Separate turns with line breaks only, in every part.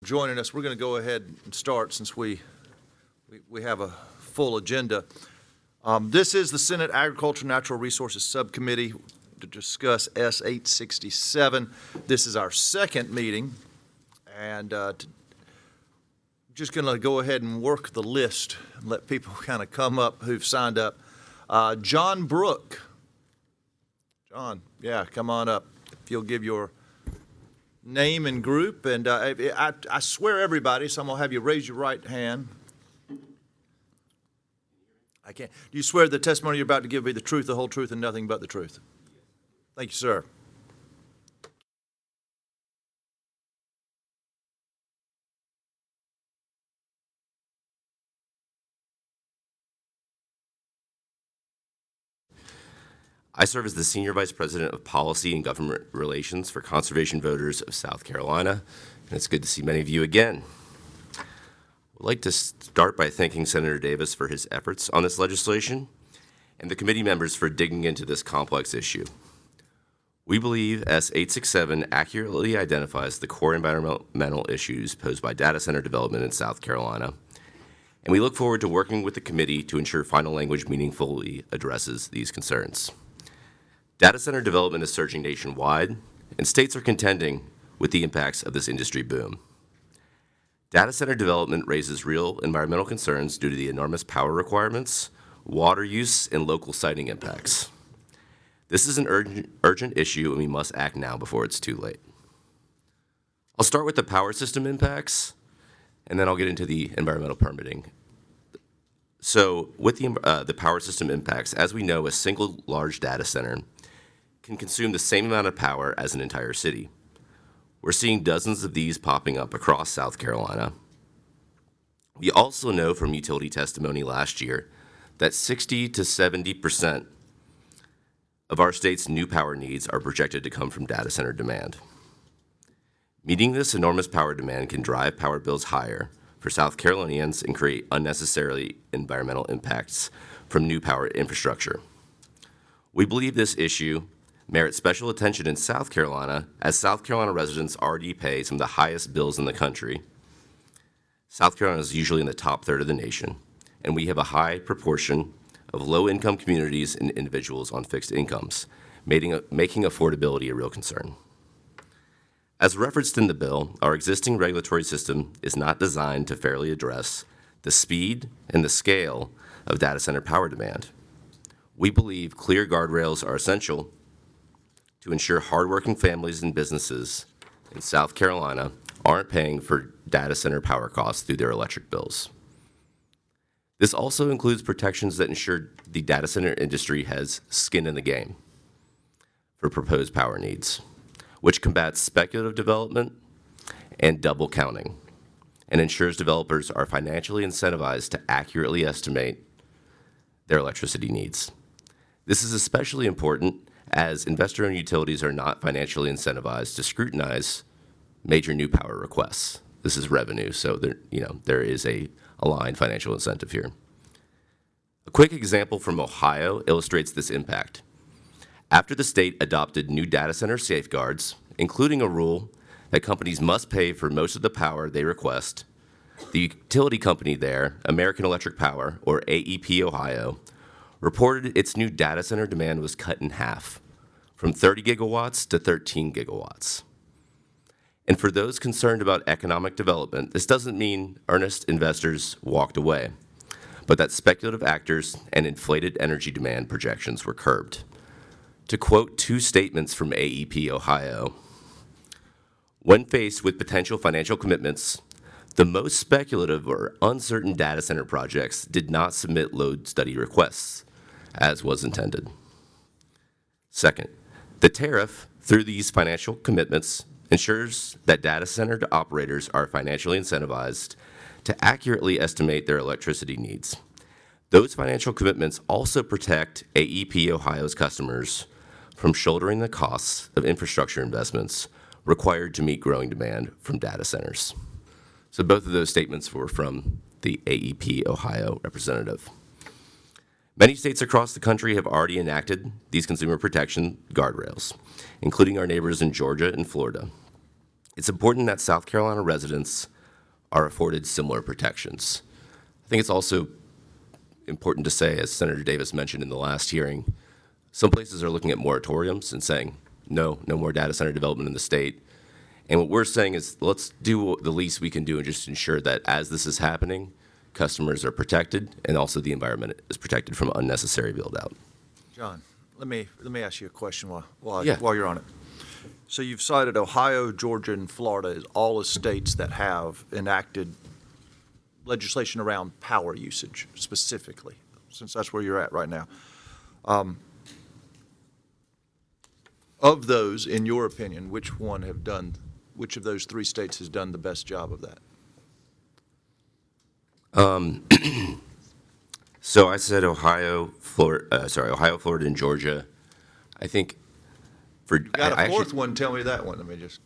Joining us. We're going to go ahead and start since we have a full agenda. This is the Senate Agriculture and Natural Resources Subcommittee to discuss S 867. This is our second meeting, and just going to go ahead and work the list and let people kind of come up who've signed up. John Brook. John, yeah, come on up. If you'll give your name and group, and I swear everybody, so I'm going to have you raise your right hand. I can't. Do you swear the testimony you're about to give be the truth, the whole truth, and nothing but the truth? Thank you, sir.
I serve as the Senior Vice President of Policy and Government Relations for Conservation Voters of South Carolina, and it's good to see many of you again. I'd like to start by thanking Senator Davis for his efforts on this legislation and the committee members for digging into this complex issue. We believe S 867 accurately identifies the core environmental issues posed by data center development in South Carolina, and we look forward to working with the committee to ensure final language meaningfully addresses these concerns. Data center development is surging nationwide, and states are contending with the impacts of this industry boom. Data center development raises real environmental concerns due to the enormous power requirements, water use, and local siting impacts. This is an urgent issue, and we must act now before it's too late. I'll start with the power system impacts, and then I'll get into the environmental permitting. So with the power system impacts, as we know, a single large data center can consume the same amount of power as an entire city. We're seeing dozens of these popping up across South Carolina. We also know from utility testimony last year that 60 to 70% of our state's new power needs are projected to come from data center demand. Meeting this enormous power demand can drive power bills higher for South Carolinians and create unnecessarily environmental impacts from new power infrastructure. We believe this issue merits special attention in South Carolina, as South Carolina residents already pay some of the highest bills in the country. South Carolina is usually in the top third of the nation, and we have a high proportion of low-income communities and individuals on fixed incomes, making affordability a real concern. As referenced in the bill, our existing regulatory system is not designed to fairly address the speed and the scale of data center power demand. We believe clear guardrails are essential to ensure hardworking families and businesses in South Carolina aren't paying for data center power costs through their electric bills. This also includes protections that ensure the data center industry has skin in the game for proposed power needs, which combats speculative development and double counting, and ensures developers are financially incentivized to accurately estimate their electricity needs. This is especially important as investor-owned utilities are not financially incentivized to scrutinize major new power requests. This is revenue, so there is a aligned financial incentive here. A quick example from Ohio illustrates this impact. After the state adopted new data center safeguards, including a rule that companies must pay for most of the power they request, the utility company there, American Electric Power, or AEP Ohio, reported its new data center demand was cut in half, from 30 gigawatts to 13 gigawatts. And for those concerned about economic development, this doesn't mean earnest investors walked away, but that speculative actors and inflated energy demand projections were curbed. To quote two statements from AEP Ohio, when faced with potential financial commitments, the most speculative or uncertain data center projects did not submit load study requests, as was intended. Second, the tariff, through these financial commitments, ensures that data center operators are financially incentivized to accurately estimate their electricity needs. Those financial commitments also protect AEP Ohio's customers from shouldering the costs of infrastructure investments required to meet growing demand from data centers. So both of those statements were from the AEP Ohio representative. Many states across the country have already enacted these consumer protection guardrails, including our neighbors in Georgia and Florida. It's important that South Carolina residents are afforded similar protections. I think it's also important to say, as Senator Davis mentioned in the last hearing, some places are looking at moratoriums and saying, no more data center development in the state. And what we're saying is, let's do the least we can do and just ensure that as this is happening, customers are protected and also the environment is protected from unnecessary build-out.
John, let me ask you a question
Yeah.
while you're on it. So you've cited Ohio, Georgia, and Florida as all the states that have enacted legislation around power usage specifically, since that's where you're at right now. Of those, in your opinion, which of those three states has done the best job of that?
So I said Ohio, Florida, and Georgia. I think
Got a fourth one, tell me that one, let me just.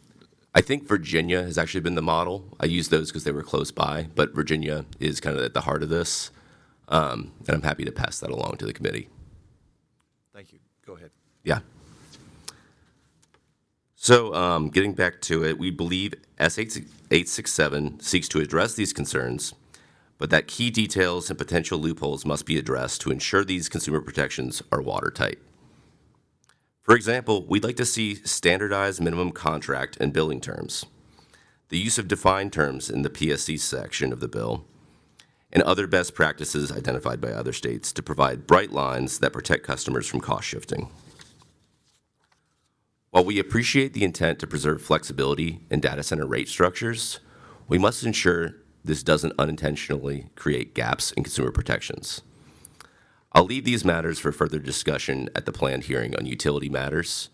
I think Virginia has actually been the model. I used those because they were close by, but Virginia is kind of at the heart of this, and I'm happy to pass that along to the committee.
Thank you, go ahead.
Yeah. So getting back to it, we believe S867 seeks to address these concerns, but that key details and potential loopholes must be addressed to ensure these consumer protections are watertight. For example, we'd like to see standardized minimum contract and billing terms, the use of defined terms in the PSC section of the bill, and other best practices identified by other states to provide bright lines that protect customers from cost shifting. While we appreciate the intent to preserve flexibility in data center rate structures, we must ensure this doesn't unintentionally create gaps in consumer protections. I'll leave these matters for further discussion at the planned hearing on utility matters.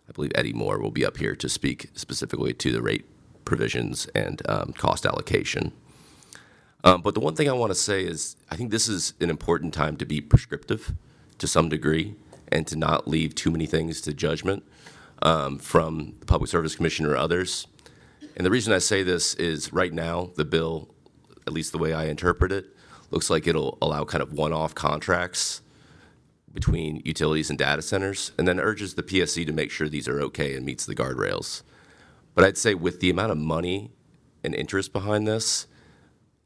I believe Eddie Moore will be up here to speak specifically to the rate provisions and cost allocation. But the one thing I want to say is I think this is an important time to be prescriptive to some degree and to not leave too many things to judgment from the Public Service Commission or others. And the reason I say this is right now, the bill, at least the way I interpret it, looks like it'll allow kind of one-off contracts between utilities and data centers, and then urges the PSC to make sure these are okay and meets the guardrails. But I'd say with the amount of money and interest behind this,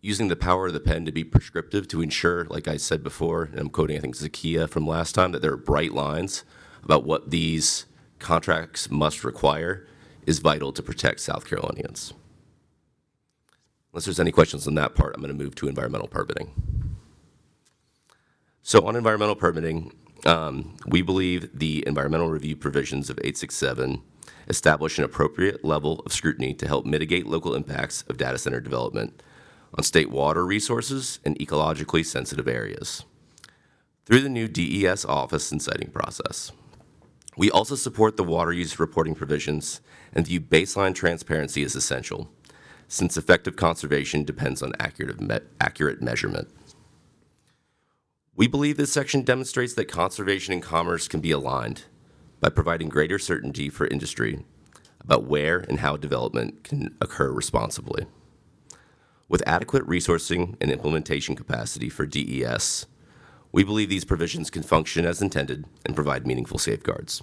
using the power of the pen to be prescriptive to ensure, like I said before, and I'm quoting, I think, Zakia from last time, that there are bright lines about what these contracts must require is vital to protect South Carolinians. Unless there's any questions on that part, I'm going to move to environmental permitting. So on environmental permitting, we believe the environmental review provisions of 867 establish an appropriate level of scrutiny to help mitigate local impacts of data center development on state water resources and ecologically sensitive areas through the new DES office and siting process. We also support the water use reporting provisions and view baseline transparency as essential, since effective conservation depends on accurate measurement. We believe this section demonstrates that conservation and commerce can be aligned by providing greater certainty for industry about where and how development can occur responsibly. With adequate resourcing and implementation capacity for DES, we believe these provisions can function as intended and provide meaningful safeguards.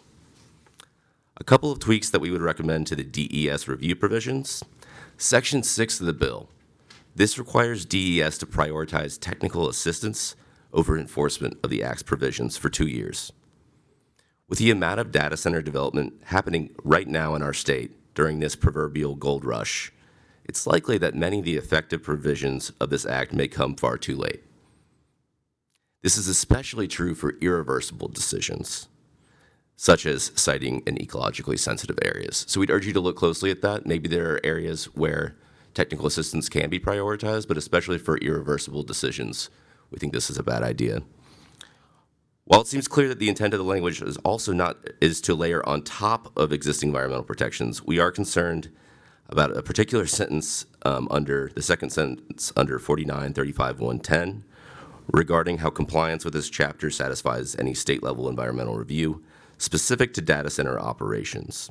A couple of tweaks that we would recommend to the DES review provisions. Section 6 of the bill. This requires DES to prioritize technical assistance over enforcement of the Act's provisions for 2 years. With the amount of data center development happening right now in our state during this proverbial gold rush, it's likely that many of the effective provisions of this Act may come far too late. This is especially true for irreversible decisions, such as siting in ecologically sensitive areas. So we'd urge you to look closely at that. Maybe there are areas where technical assistance can be prioritized, but especially for irreversible decisions, we think this is a bad idea. While it seems clear that the intent of the language is to layer on top of existing environmental protections, we are concerned about a particular sentence under the second sentence under 4935.110 regarding how compliance with this chapter satisfies any state-level environmental review specific to data center operations.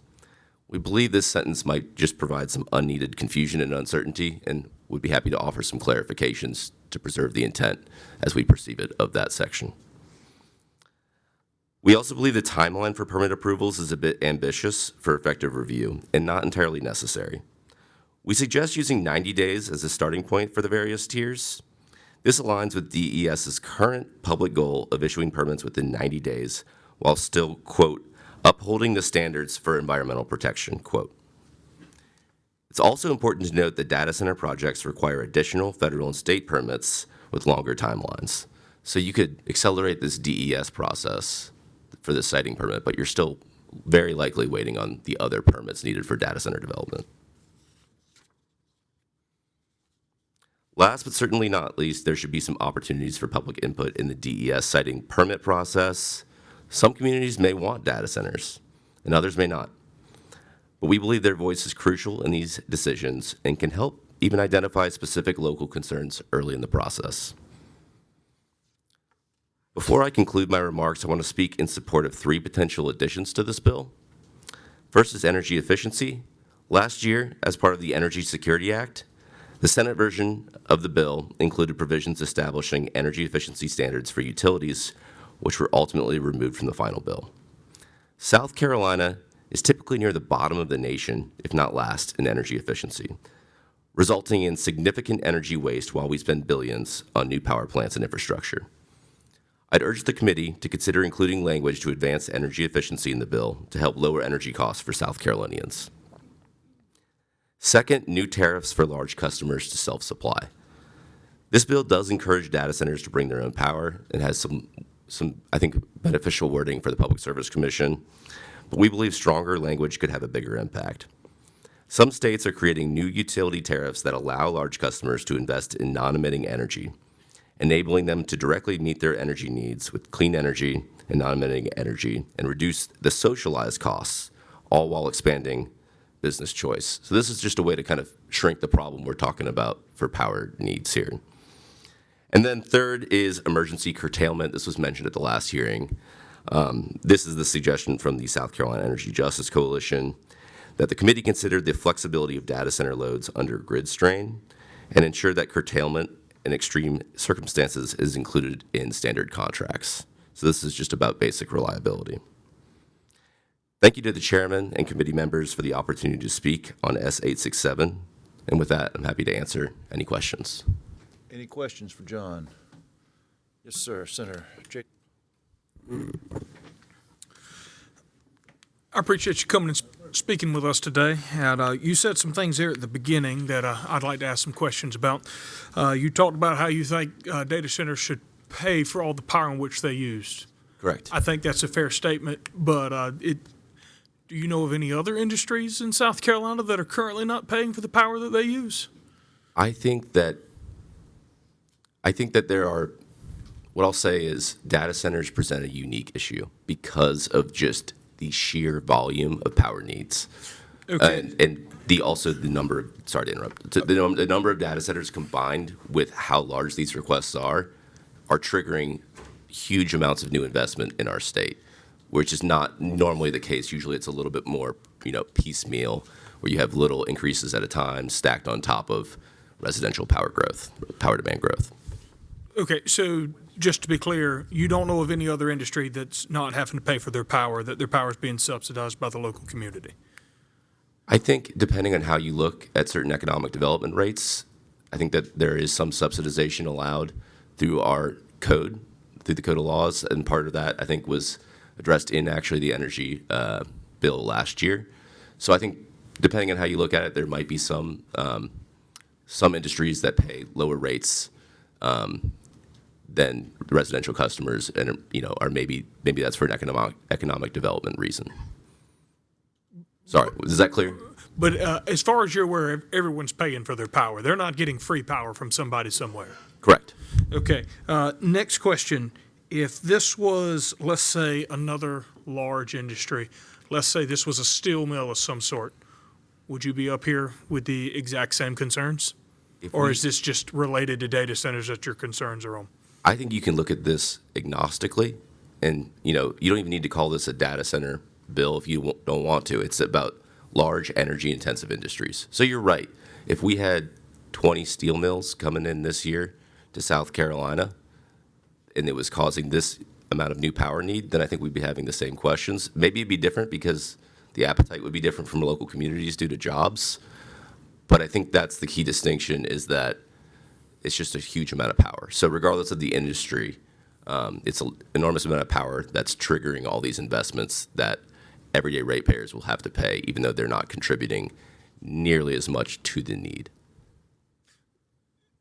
We believe this sentence might just provide some unneeded confusion and uncertainty, and would be happy to offer some clarifications to preserve the intent as we perceive it of that section. We also believe the timeline for permit approvals is a bit ambitious for effective review and not entirely necessary. We suggest using 90 days as a starting point for the various tiers. This aligns with DES's current public goal of issuing permits within 90 days while still, quote, upholding the standards for environmental protection, quote. It's also important to note that data center projects require additional federal and state permits with longer timelines. So you could accelerate this DES process for the siting permit, but you're still very likely waiting on the other permits needed for data center development. Last but certainly not least, there should be some opportunities for public input in the DES siting permit process. Some communities may want data centers, and others may not. But we believe their voice is crucial in these decisions and can help even identify specific local concerns early in the process. Before I conclude my remarks, I want to speak in support of 3 potential additions to this bill. First is energy efficiency. Last year, as part of the Energy Security Act, the Senate version of the bill included provisions establishing energy efficiency standards for utilities, which were ultimately removed from the final bill. South Carolina is typically near the bottom of the nation, if not last, in energy efficiency, resulting in significant energy waste while we spend billions on new power plants and infrastructure. I'd urge the committee to consider including language to advance energy efficiency in the bill to help lower energy costs for South Carolinians. Second, new tariffs for large customers to self-supply. This bill does encourage data centers to bring their own power and has some I think, beneficial wording for the Public Service Commission, but we believe stronger language could have a bigger impact. Some states are creating new utility tariffs that allow large customers to invest in non-emitting energy, enabling them to directly meet their energy needs with clean energy and non-emitting energy and reduce the socialized costs, all while expanding business choice. So this is just a way to kind of shrink the problem we're talking about for power needs here. And then third is emergency curtailment. This was mentioned at the last hearing. This is the suggestion from the South Carolina Energy Justice Coalition that the committee consider the flexibility of data center loads under grid strain and ensure that curtailment in extreme circumstances is included in standard contracts. So this is just about basic reliability. Thank you to the chairman and committee members for the opportunity to speak on S867. And with that, I'm happy to answer any questions.
Any questions for John? Yes, sir. Senator Jake.
I appreciate you coming and speaking with us today. And you said some things there at the beginning that I'd like to ask some questions about. You talked about how you think data centers should pay for all the power in which they used.
Correct.
I think that's a fair statement, but do you know of any other industries in South Carolina that are currently not paying for the power that they use?
I think that there are, what I'll say is data centers present a unique issue because of just the sheer volume of power needs.
Okay.
And the number of, sorry to interrupt, the number of data centers combined with how large these requests are triggering huge amounts of new investment in our state, which is not normally the case. Usually it's a little bit more, piecemeal, where you have little increases at a time stacked on top of residential power demand growth.
Okay, so just to be clear, you don't know of any other industry that's not having to pay for their power, that their power is being subsidized by the local community?
I think depending on how you look at certain economic development rates, I think that there is some subsidization allowed through our code, through the code of laws, and part of that I think was addressed in actually the energy bill last year. So I think depending on how you look at it, there might be some industries that pay lower rates than residential customers, and are maybe that's for an economic development reason. Sorry, is that clear?
But as far as you're aware, everyone's paying for their power. They're not getting free power from somebody somewhere.
Correct.
Okay. Next question. If this was, let's say, another large industry, let's say this was a steel mill of some sort, would you be up here with the exact same concerns? Or is this just related to data centers that your concerns are on?
I think you can look at this agnostically, and you don't even need to call this a data center bill if you don't want to. It's about large energy-intensive industries. So you're right. If we had 20 steel mills coming in this year to South Carolina, and it was causing this amount of new power need, then I think we'd be having the same questions. Maybe it'd be different because the appetite would be different from local communities due to jobs. But I think that's the key distinction, is that it's just a huge amount of power. So regardless of the industry, it's an enormous amount of power that's triggering all these investments that everyday ratepayers will have to pay, even though they're not contributing nearly as much to the need.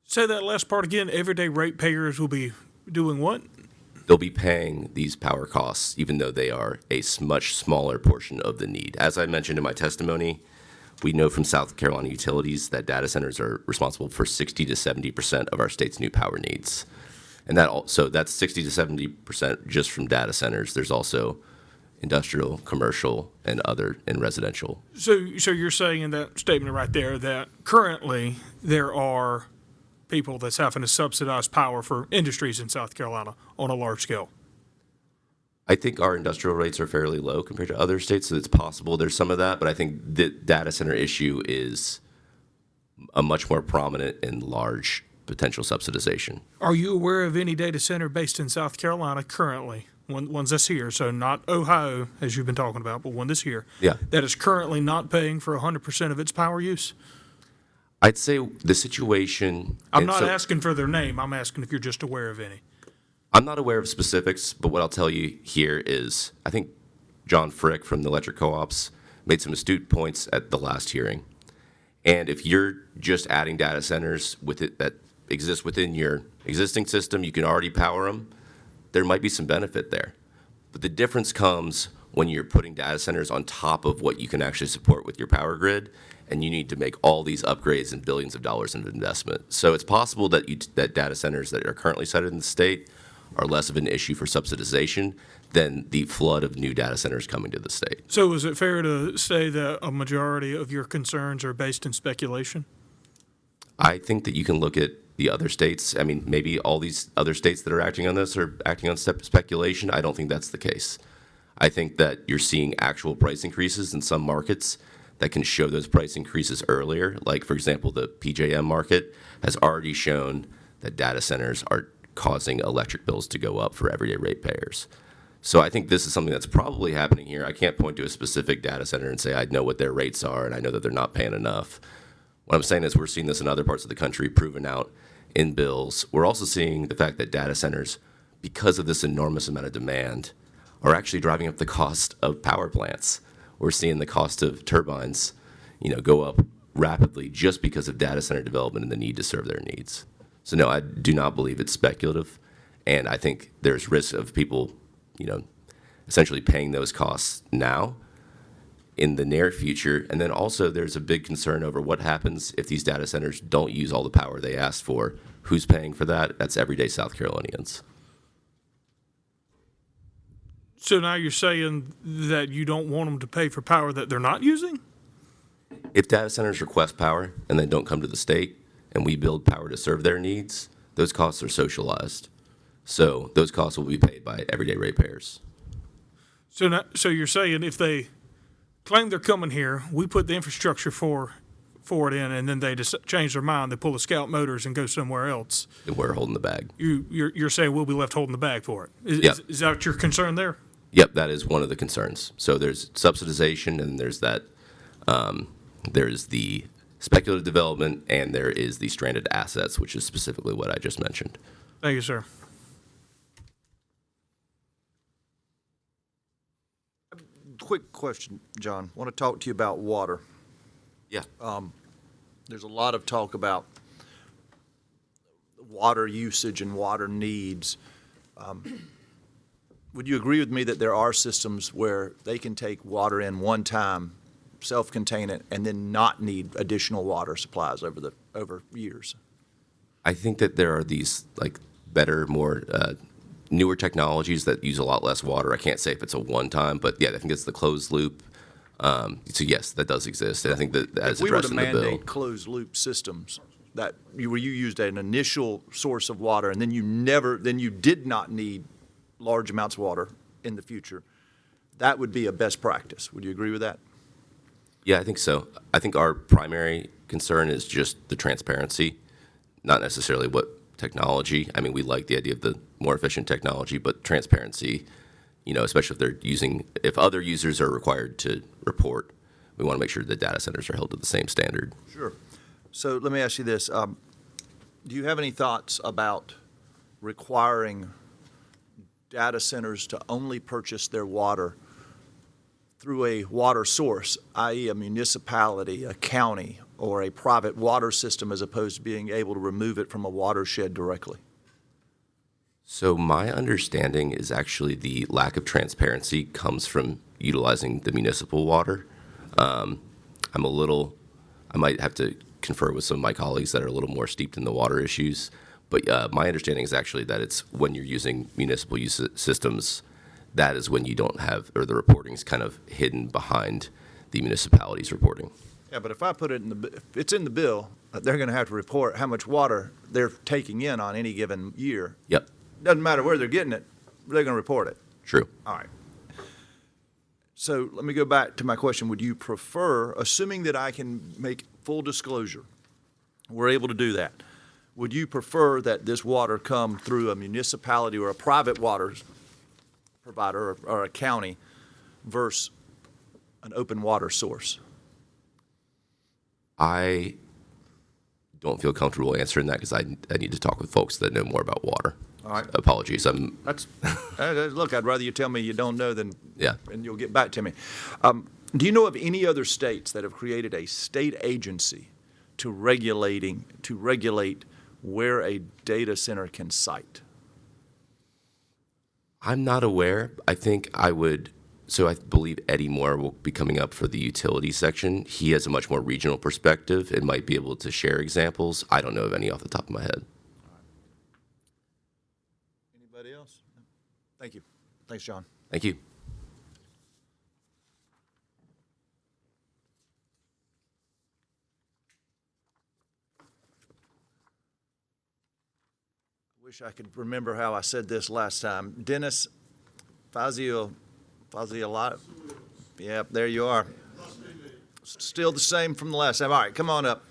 Say that last part again. Everyday ratepayers will be doing what?
They'll be paying these power costs, even though they are a much smaller portion of the need. As I mentioned in my testimony, we know from South Carolina utilities that data centers are responsible for 60 to 70% of our state's new power needs. And that's 60 to 70% just from data centers. There's also industrial, commercial, and residential.
So you're saying in that statement right there that currently there are people that's having to subsidize power for industries in South Carolina on a large scale.
I think our industrial rates are fairly low compared to other states, so it's possible there's some of that, but I think the data center issue is a much more prominent and large potential subsidization.
Are you aware of any data center based in South Carolina currently, ones that's here, so not Ohio, as you've been talking about, but one that's here,
Yeah.
that is currently not paying for 100% of its power use?
I'd say the situation.
I'm not asking for their name. I'm asking if you're just aware of any.
I'm not aware of specifics, but what I'll tell you here is I think John Frick from the Electric Co-ops made some astute points at the last hearing. And if you're just adding data centers that exist within your existing system, you can already power them, there might be some benefit there. But the difference comes when you're putting data centers on top of what you can actually support with your power grid, and you need to make all these upgrades and billions of dollars of investment. So it's possible that data centers that are currently sited in the state are less of an issue for subsidization than the flood of new data centers coming to the state.
So is it fair to say that a majority of your concerns are based in speculation?
I think that you can look at the other states. I mean, maybe all these other states that are acting on this are acting on speculation. I don't think that's the case. I think that you're seeing actual price increases in some markets that can show those price increases earlier. Like, for example, the PJM market has already shown that data centers are causing electric bills to go up for everyday ratepayers. So I think this is something that's probably happening here. I can't point to a specific data center and say I know what their rates are and I know that they're not paying enough. What I'm saying is we're seeing this in other parts of the country proven out in bills. We're also seeing the fact that data centers, because of this enormous amount of demand, are actually driving up the cost of power plants. We're seeing the cost of turbines, go up rapidly just because of data center development and the need to serve their needs. So no, I do not believe it's speculative, and I think there's risk of people, essentially paying those costs now in the near future. And then also there's a big concern over what happens if these data centers don't use all the power they asked for. Who's paying for that? That's everyday South Carolinians.
So now you're saying that you don't want them to pay for power that they're not using?
If data centers request power and then don't come to the state and we build power to serve their needs, those costs are socialized. So those costs will be paid by everyday ratepayers.
So you're saying if they claim they're coming here, we put the infrastructure for it in, and then they just change their mind, they pull the Scout motors and go somewhere else.
And we're holding the bag.
You're saying we'll be left holding the bag for it.
Yep.
Is that your concern there?
Yep, that is one of the concerns. So there's subsidization, and there's the speculative development, and there is the stranded assets, which is specifically what I just mentioned.
Thank you, sir.
Quick question, John. Want to talk to you about water.
Yeah.
There's a lot of talk about water usage and water needs. Would you agree with me that there are systems where they can take water in one time, self-contain it, and then not need additional water supplies over years?
I think that there are these better, more newer technologies that use a lot less water. I can't say if it's a one-time, but yeah, I think it's the closed loop. So yes, that does exist, and I think that is addressed in the bill.
If we were to mandate closed loop systems that you used an initial source of water and then you did not need large amounts of water in the future, that would be a best practice. Would you agree with that?
Yeah, I think so. I think our primary concern is just the transparency, not necessarily what technology. I mean, we like the idea of the more efficient technology, but transparency, especially if other users are required to report, we want to make sure that data centers are held to the same standard.
Sure. So let me ask you this. Do you have any thoughts about requiring data centers to only purchase their water through a water source, i.e. a municipality, a county, or a private water system, as opposed to being able to remove it from a watershed directly?
So my understanding is actually the lack of transparency comes from utilizing the municipal water. I might have to confer with some of my colleagues that are a little more steeped in the water issues, but my understanding is actually that it's when you're using municipal systems, that is when you don't have, or the reporting's kind of hidden behind the municipality's reporting.
Yeah, but if I put it if it's in the bill, they're going to have to report how much water they're taking in on any given year.
Yep,
Doesn't matter where they're getting it, they're going to report it.
true.
All right. So let me go back to my question. Would you prefer, assuming that I can make full disclosure, we're able to do that, would you prefer that this water come through a municipality or a private water provider or a county versus an open water source?
I don't feel comfortable answering that because I need to talk with folks that know more about water.
All right.
Apologies.
That's, look, I'd rather you tell me you don't know than,
Yeah.
and you'll get back to me. Do you know of any other states that have created a state agency to regulate where a data center can site?
I'm not aware. I think so I believe Eddie Moore will be coming up for the utility section. He has a much more regional perspective and might be able to share examples. I don't know of any off the top of my head.
Anybody else? Thank you. Thanks, John.
Thank you.
Wish I could remember how I said this last time. Dennis Fazio, yep, there you are. Still the same from the last time. All right, come on up.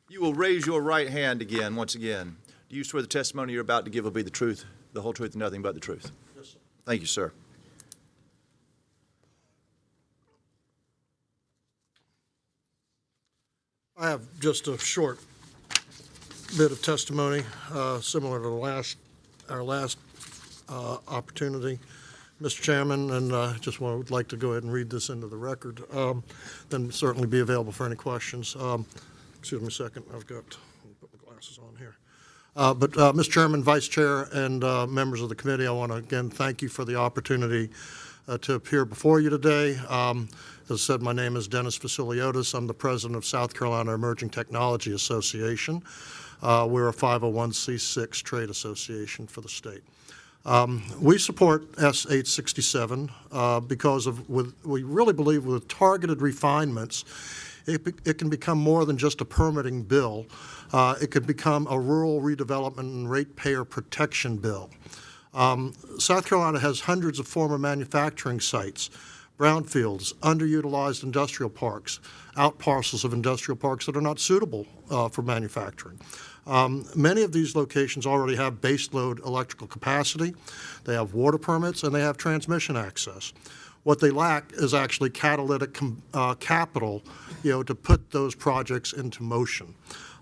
You will raise your right hand again, once again. Do you swear the testimony you're about to give will be the truth, the whole truth, and nothing but the truth?
Yes, sir.
Thank you, sir.
I have just a short bit of testimony, similar to our last opportunity, Mr. Chairman, and just would like to go ahead and read this into the record, then certainly be available for any questions. Excuse me a second, I've got to put my glasses on here. But Mr. Chairman, Vice Chair, and members of the committee, I want to again thank you for the opportunity to appear before you today. As I said, my name is Dennis Vasiliotis. I'm the president of South Carolina Emerging Technology Association. We're a 501c6 trade association for the state. We support S867 because we really believe with targeted refinements, it can become more than just a permitting bill. It could become a rural redevelopment and ratepayer protection bill. South Carolina has hundreds of former manufacturing sites, brownfields, underutilized industrial parks, out parcels of industrial parks that are not suitable for manufacturing. Many of these locations already have baseload electrical capacity, they have water permits, and they have transmission access. What they lack is actually catalytic capital, to put those projects into motion.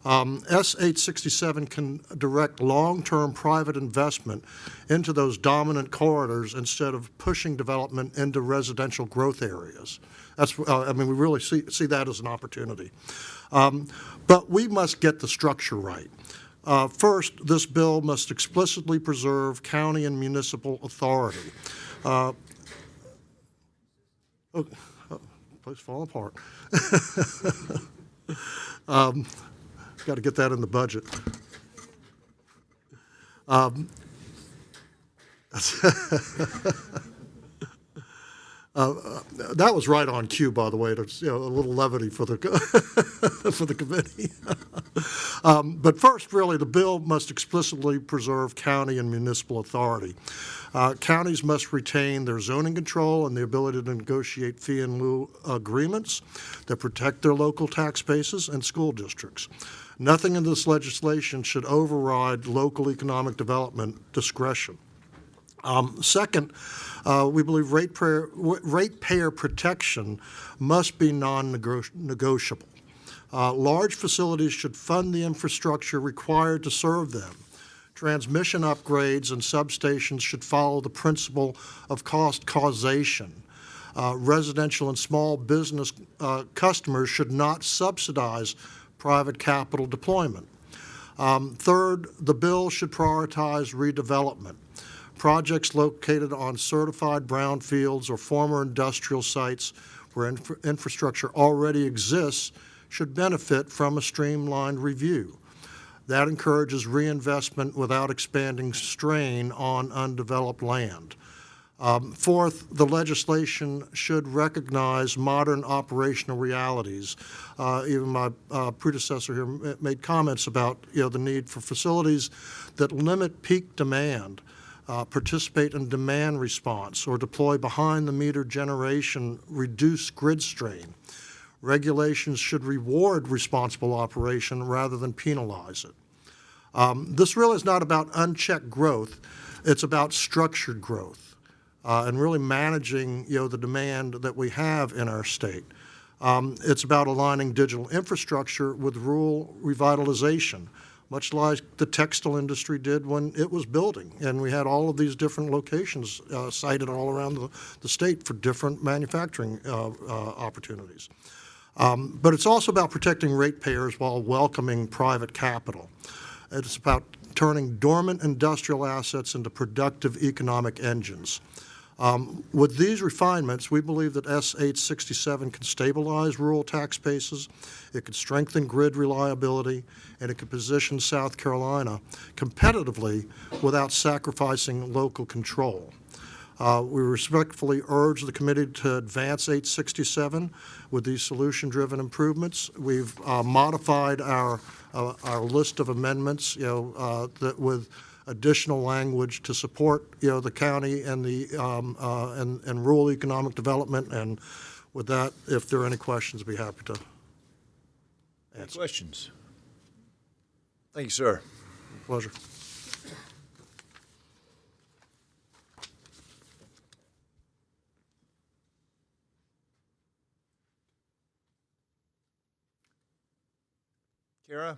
S867 can direct long-term private investment into those dominant corridors instead of pushing development into residential growth areas. That's, we really see that as an opportunity. But we must get the structure right. First, this bill must explicitly preserve county and municipal authority. Place fall apart. Got to get that in the budget. That was right on cue, by the way. To, a little levity for the for the committee. But first, really, the bill must explicitly preserve county and municipal authority. Counties must retain their zoning control and the ability to negotiate fee in lieu agreements that protect their local tax bases and school districts. Nothing in this legislation should override local economic development discretion. Second, we believe ratepayer protection must be non-negotiable. Large facilities should fund the infrastructure required to serve them. Transmission upgrades and substations should follow the principle of cost causation. Residential and small business customers should not subsidize private capital deployment. Third, the bill should prioritize redevelopment. Projects located on certified brownfields or former industrial sites where infrastructure already exists should benefit from a streamlined review. That encourages reinvestment without expanding strain on undeveloped land. Fourth, the legislation should recognize modern operational realities. Even my predecessor here made comments about the need for facilities that limit peak demand, participate in demand response, or deploy behind-the-meter generation, reduce grid strain. Regulations should reward responsible operation rather than penalize it. This really is not about unchecked growth. It's about structured growth and really managing the demand that we have in our state. It's about aligning digital infrastructure with rural revitalization, much like the textile industry did when it was building. And we had all of these different locations sited all around the state for different manufacturing opportunities. But it's also about protecting ratepayers while welcoming private capital. It's about turning dormant industrial assets into productive economic engines. With these refinements, we believe that S 867 can stabilize rural tax bases, it could strengthen grid reliability, and it could position South Carolina competitively without sacrificing local control. We respectfully urge the committee to advance 867 with these solution-driven improvements. We've modified our list of amendments, that with additional language to support, the county and the and rural economic development. And with that, if there are any questions, I'd be happy to answer.
Questions? Thank you, sir.
Pleasure.
Kara?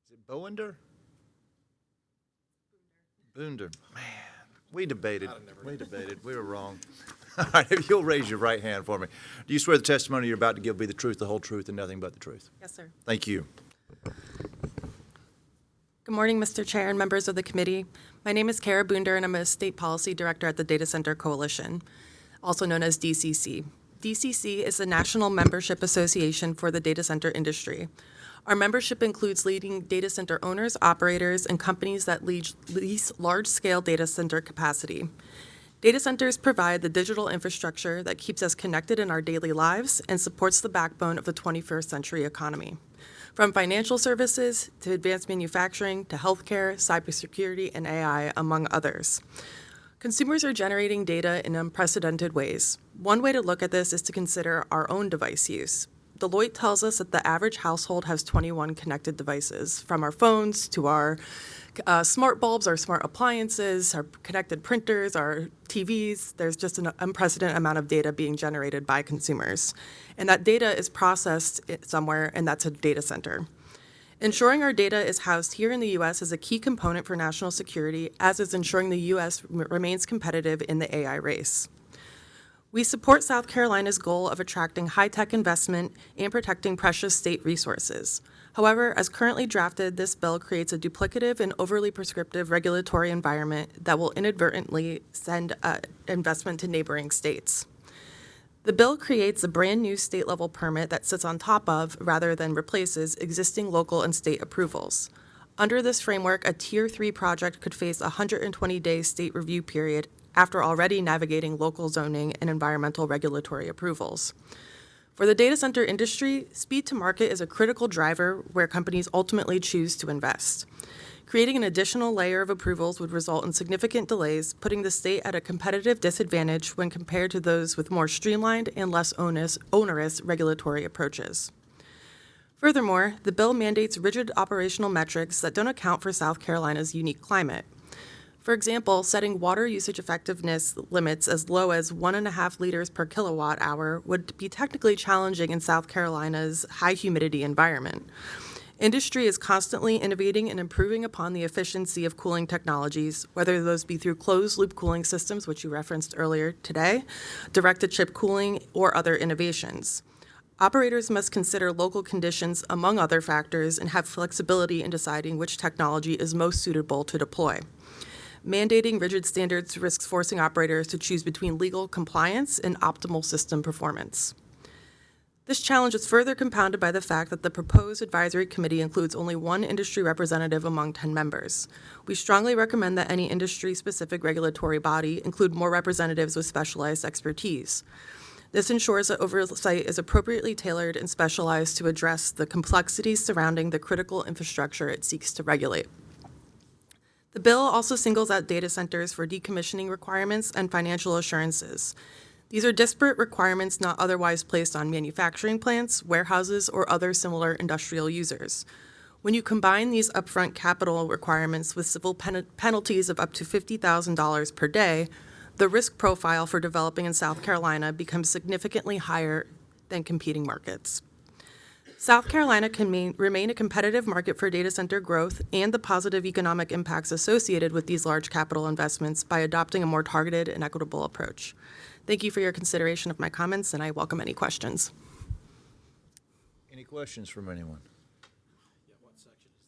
Is it Bowender? Boonder. Man, we debated. We were wrong. All right, if you'll raise your right hand for me. Do you swear the testimony you're about to give will be the truth, the whole truth, and nothing but the truth?
Yes, sir.
Thank you.
Good morning, Mr. Chair and members of the committee. My name is Kara Boonder, and I'm a state policy director at the Data Center Coalition, also known as DCC. DCC is the National Membership Association for the data center industry. Our membership includes leading data center owners, operators, and companies that lease large-scale data center capacity. Data centers provide the digital infrastructure that keeps us connected in our daily lives and supports the backbone of the 21st century economy. From financial services to advanced manufacturing to healthcare, cybersecurity, and AI, among others. Consumers are generating data in unprecedented ways. One way to look at this is to consider our own device use. Deloitte tells us that the average household has 21 connected devices, from our phones to our smart bulbs, our smart appliances, our connected printers, our TVs. There's just an unprecedented amount of data being generated by consumers. And that data is processed somewhere, and that's a data center. Ensuring our data is housed here in the U.S. is a key component for national security, as is ensuring the U.S. remains competitive in the AI race. We support South Carolina's goal of attracting high-tech investment and protecting precious state resources. However, as currently drafted, this bill creates a duplicative and overly prescriptive regulatory environment that will inadvertently send investment to neighboring states. The bill creates a brand-new state-level permit that sits on top of, rather than replaces, existing local and state approvals. Under this framework, a Tier 3 project could face a 120-day state review period after already navigating local zoning and environmental regulatory approvals. For the data center industry, speed to market is a critical driver where companies ultimately choose to invest. Creating an additional layer of approvals would result in significant delays, putting the state at a competitive disadvantage when compared to those with more streamlined and less onerous regulatory approaches. Furthermore, the bill mandates rigid operational metrics that don't account for South Carolina's unique climate. For example, setting water usage effectiveness limits as low as 1.5 liters per kilowatt hour would be technically challenging in South Carolina's high humidity environment. Industry is constantly innovating and improving upon the efficiency of cooling technologies, whether those be through closed-loop cooling systems, which you referenced earlier today, direct-to-chip cooling, or other innovations. Operators must consider local conditions, among other factors, and have flexibility in deciding which technology is most suitable to deploy. Mandating rigid standards risks forcing operators to choose between legal compliance and optimal system performance. This challenge is further compounded by the fact that the proposed advisory committee includes only one industry representative among 10 members. We strongly recommend that any industry-specific regulatory body include more representatives with specialized expertise. This ensures that oversight is appropriately tailored and specialized to address the complexities surrounding the critical infrastructure it seeks to regulate. The bill also singles out data centers for decommissioning requirements and financial assurances. These are disparate requirements not otherwise placed on manufacturing plants, warehouses, or other similar industrial users. When you combine these upfront capital requirements with civil penalties of up to $50,000 per day, the risk profile for developing in South Carolina becomes significantly higher than competing markets. South Carolina can remain a competitive market for data center growth and the positive economic impacts associated with these large capital investments by adopting a more targeted and equitable approach. Thank you for your consideration of my comments, and I welcome any questions.
Any questions from anyone? Yeah, what section is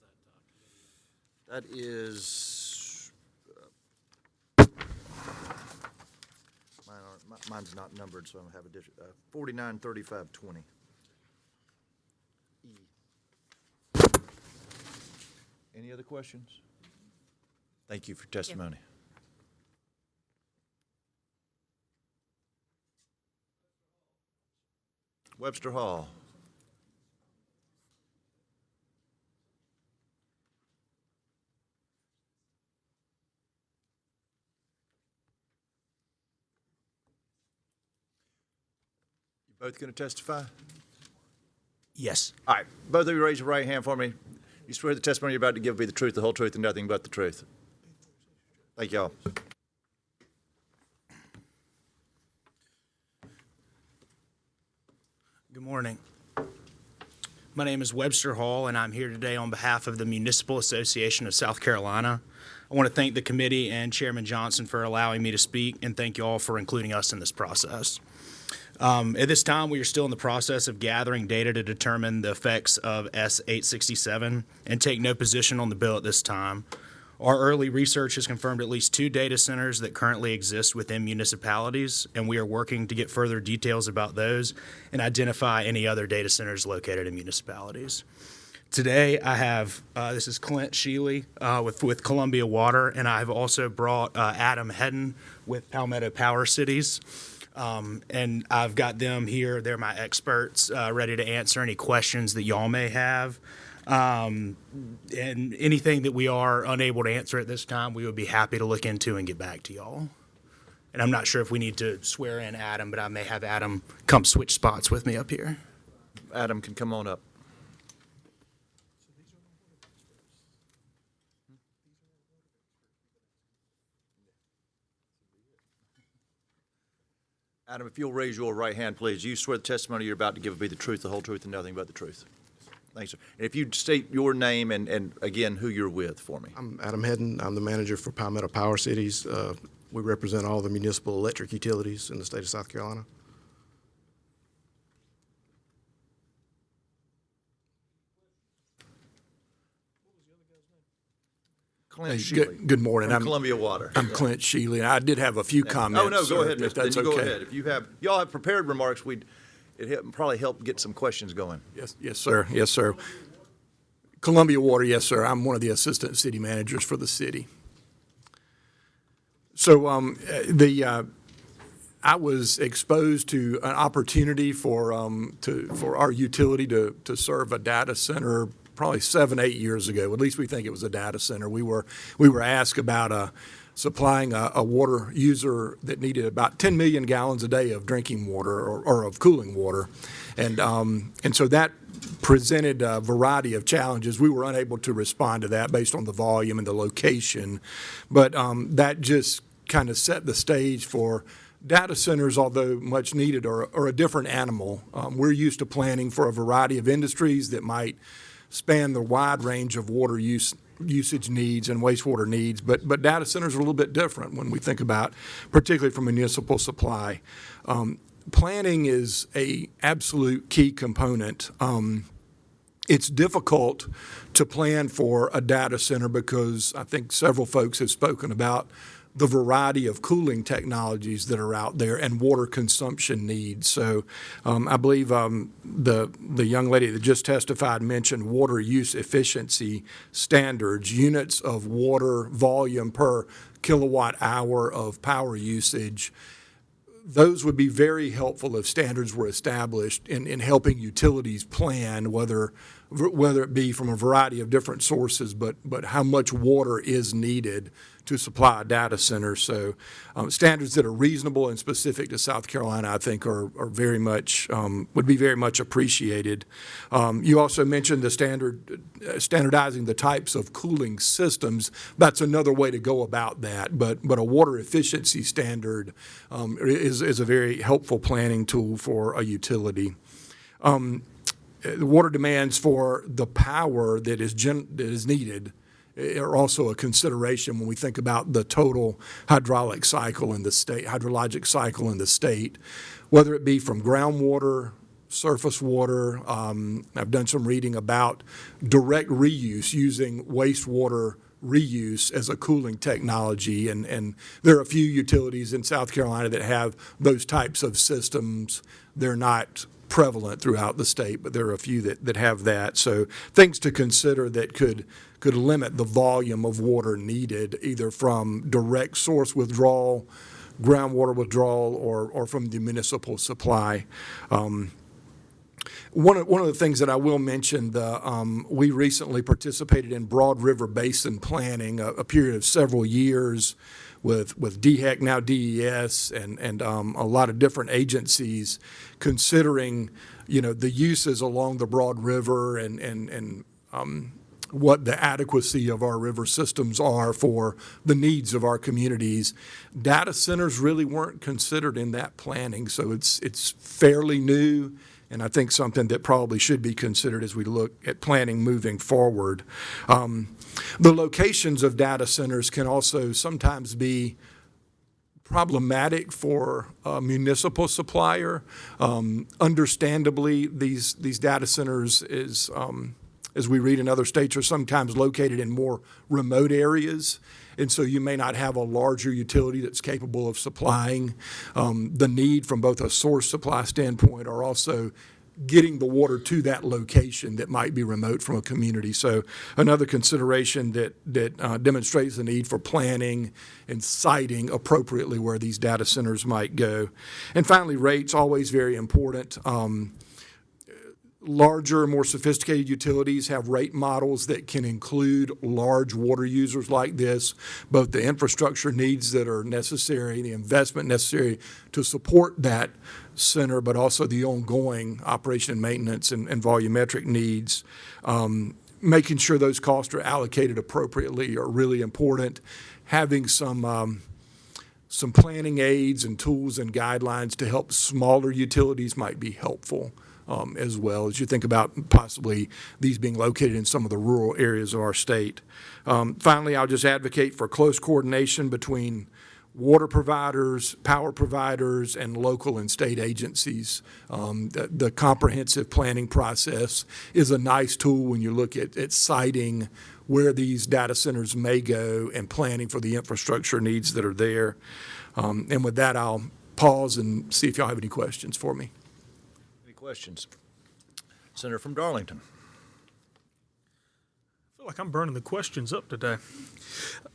that? That is, mine's not numbered, so I'm gonna have a 493520. Any other questions? Thank you for testimony. Webster Hall. You both going to testify?
Yes.
All right, both of you raise your right hand for me. You swear the testimony you're about to give will be the truth, the whole truth, and nothing but the truth. Thank y'all.
Good morning. My name is Webster Hall, and I'm here today on behalf of the Municipal Association of South Carolina. I want to thank the committee and Chairman Johnson for allowing me to speak, and thank you all for including us in this process. At this time, we are still in the process of gathering data to determine the effects of S867 and take no position on the bill at this time. Our early research has confirmed at least 2 data centers that currently exist within municipalities, and we are working to get further details about those and identify any other data centers located in municipalities. Today, I have, this is Clint Sheely with Columbia Water, and I've also brought Adam Hedden with Palmetto Power Cities. And I've got them here. They're my experts, ready to answer any questions that y'all may have. And anything that we are unable to answer at this time, we would be happy to look into and get back to y'all. And I'm not sure if we need to swear in Adam, but I may have Adam come switch spots with me up here.
Adam can come on up. Adam, if you'll raise your right hand, please. You swear the testimony you're about to give will be the truth, the whole truth, and nothing but the truth. Thanks, sir. And if you'd state your name and again, who you're with for me.
I'm Adam Hedden. I'm the manager for Palmetto Power Cities. We represent all the municipal electric utilities in the state of South Carolina.
Clint
Hey,
Sheely.
good morning.
From
I'm
Columbia Water.
I'm Clint Sheely. I did have a few comments.
Oh, no, go ahead,
if
mister. Then
that's
you go
okay.
ahead. If y'all have prepared remarks, probably help get some questions going.
Yes, sir. Yes, sir. Columbia Water, yes, sir. I'm one of the assistant city managers for the city. So I was exposed to an opportunity for our utility to serve a data center probably 7-8 years ago. At least we think it was a data center. We were asked about supplying a water user that needed about 10 million gallons a day of drinking water or of cooling water. And so that presented a variety of challenges. We were unable to respond to that based on the volume and the location, but that just kind of set the stage for data centers, although much needed, are a different animal. We're used to planning for a variety of industries that might span the wide range of water usage needs and wastewater needs, but data centers are a little bit different when we think about, particularly for municipal supply. Planning is a absolute key component. It's difficult to plan for a data center because I think several folks have spoken about the variety of cooling technologies that are out there and water consumption needs. So I believe the young lady that just testified mentioned water use efficiency standards, units of water volume per kilowatt hour of power usage. Those would be very helpful if standards were established in helping utilities plan, whether it be from a variety of different sources, but how much water is needed to supply a data center. So standards that are reasonable and specific to South Carolina, I think, are very much would be very much appreciated. You also mentioned the standardizing the types of cooling systems. That's another way to go about that. But a water efficiency standard is a very helpful planning tool for a utility. The water demands for the power that is needed are also a consideration when we think about the total hydraulic cycle in the state, hydrologic cycle in the state, whether it be from groundwater, surface water. I've done some reading about direct reuse, using wastewater reuse as a cooling technology, and there are a few utilities in South Carolina that have those types of systems. They're not prevalent throughout the state, but there are a few that have that. So things to consider that could limit the volume of water needed, either from direct source withdrawal, groundwater withdrawal, or from the municipal supply. One of the things that I will mention, we recently participated in Broad River Basin planning, a period of several years with DHEC, now DES, and a lot of different agencies considering, the uses along the Broad River and what the adequacy of our river systems are for the needs of our communities. Data centers really weren't considered in that planning, so it's fairly new, and I think something that probably should be considered as we look at planning moving forward. The locations of data centers can also sometimes be problematic for a municipal supplier. Understandably, these data centers as we read in other states, are sometimes located in more remote areas. And so you may not have a larger utility that's capable of supplying the need from both a source supply standpoint or also getting the water to that location that might be remote from a community. So another consideration that demonstrates the need for planning and siting appropriately where these data centers might go. And finally, rates, always very important. Larger, more sophisticated utilities have rate models that can include large water users like this, both the infrastructure needs that are necessary, the investment necessary to support that center, but also the ongoing operation and maintenance and volumetric needs. Making sure those costs are allocated appropriately are really important. Having some planning aids and tools and guidelines to help smaller utilities might be helpful. As well as you think about possibly these being located in some of the rural areas of our state. Finally, I'll just advocate for close coordination between water providers, power providers, and local and state agencies. The comprehensive planning process is a nice tool when you look at siting where these data centers may go and planning for the infrastructure needs that are there. And with that, I'll pause and see if y'all have any questions for me.
Questions? Senator from Darlington.
I feel like I'm burning the questions up today.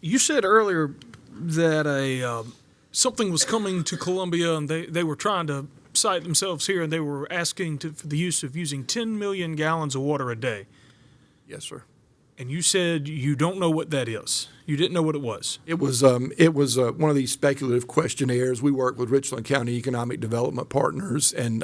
You said earlier that something was coming to Columbia and they were trying to site themselves here and they were asking for the use of using 10 million gallons of water a day.
Yes, sir.
And you said you don't know what that is. You didn't know what it was.
It was one of these speculative questionnaires. We work with Richland County Economic Development Partners, and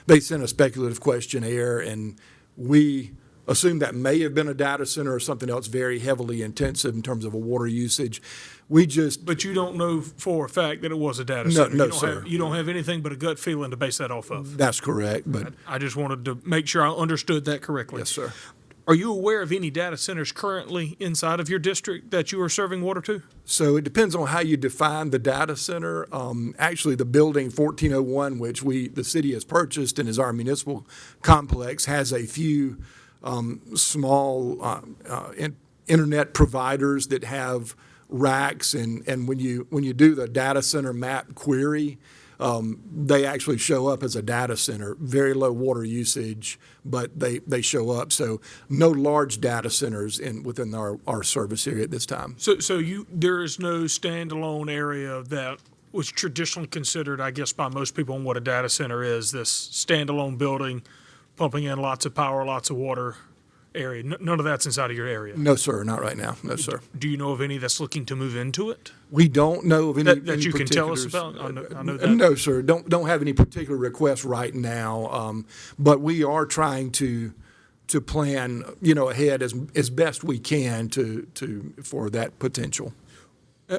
they sent a speculative questionnaire, and we assumed that may have been a data center or something else very heavily intensive in terms of a water usage.
But you don't know for a fact that it was a data
No,
center.
no,
You don't
sir.
you don't have anything but a gut feeling to base that off of.
That's correct, but
I just wanted to make sure I understood that correctly.
yes, sir.
Are you aware of any data centers currently inside of your district that you are serving water to?
So it depends on how you define the data center. Actually, the building 1401, which the city has purchased and is our municipal complex, has a few small internet providers that have racks, and when you do the data center map query, they actually show up as a data center. Very low water usage, but they show up. So no large data centers within our service area at this time.
So there is no standalone area that was traditionally considered, I guess, by most people on what a data center is, this standalone building pumping in lots of power, lots of water area. None of that's inside of your area.
No, sir, not right now. No, sir.
Do you know of any that's looking to move into it?
We don't know of any
That you can tell us
particulars.
about? I know that.
No, sir. Don't have any particular requests right now. But we are trying to plan, ahead as best we can for that potential.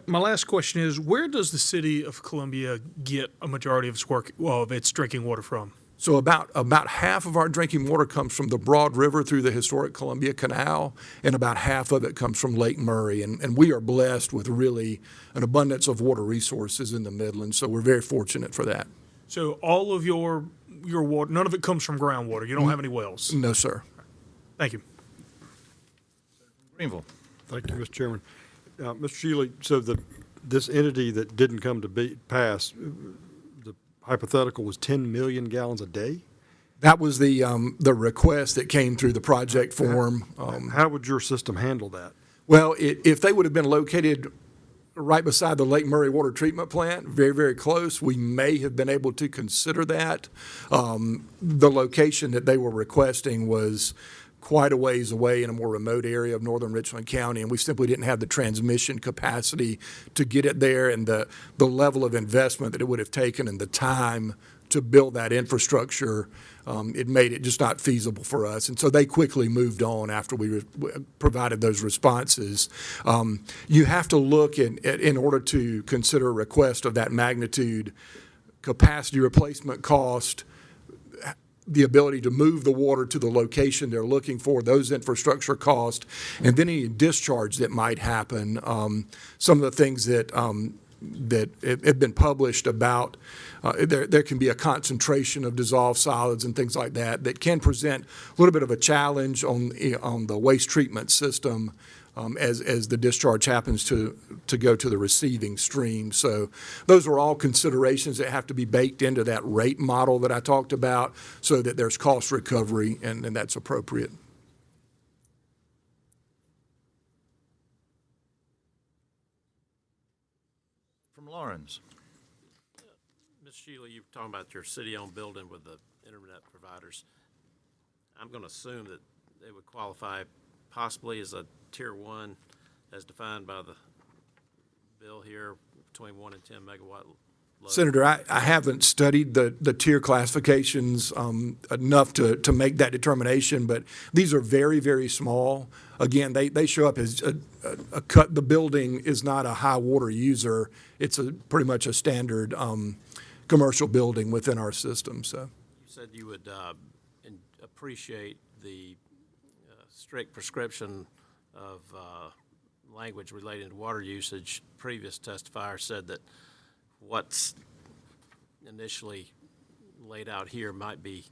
My last question is, where does the city of Columbia get a majority of its drinking water from?
So about half of our drinking water comes from the Broad River through the historic Columbia Canal, and about half of it comes from Lake Murray. And we are blessed with really an abundance of water resources in the Midlands, so we're very fortunate for that.
So all of your water, none of it comes from groundwater. You don't have any wells.
No, sir.
Thank you.
Greenville.
Thank you, Mr. Chairman. Mr. Shealy, so this entity that didn't come to pass, the hypothetical was 10 million gallons a day?
That was the request that came through the project form.
How would your system handle that?
Well, if they would have been located right beside the Lake Murray Water Treatment Plant, very, very close, we may have been able to consider that. The location that they were requesting was quite a ways away in a more remote area of northern Richland County, and we simply didn't have the transmission capacity to get it there, and the level of investment that it would have taken and the time to build that infrastructure, it made it just not feasible for us. And so they quickly moved on after we provided those responses. You have to look in order to consider a request of that magnitude, capacity replacement cost, the ability to move the water to the location they're looking for, those infrastructure costs, and then any discharge that might happen. Some of the things that have been published about, there can be a concentration of dissolved solids and things like that can present a little bit of a challenge on the waste treatment system as the discharge happens to go to the receiving stream. So those are all considerations that have to be baked into that rate model that I talked about so that there's cost recovery and that's appropriate.
From Lawrence.
Ms. Shealy, you were talking about your city-owned building with the internet providers. I'm going to assume that they would qualify possibly as a Tier 1 as defined by the bill here between 1 and 10 megawatt load.
Senator, I haven't studied the tier classifications enough to make that determination, but these are very, very small. Again, they show up as a cut. The building is not a high water user. It's pretty much a standard commercial building within our system. So
You said you would appreciate the strict prescription of language relating to water usage. Previous testifier said that what's initially laid out here might be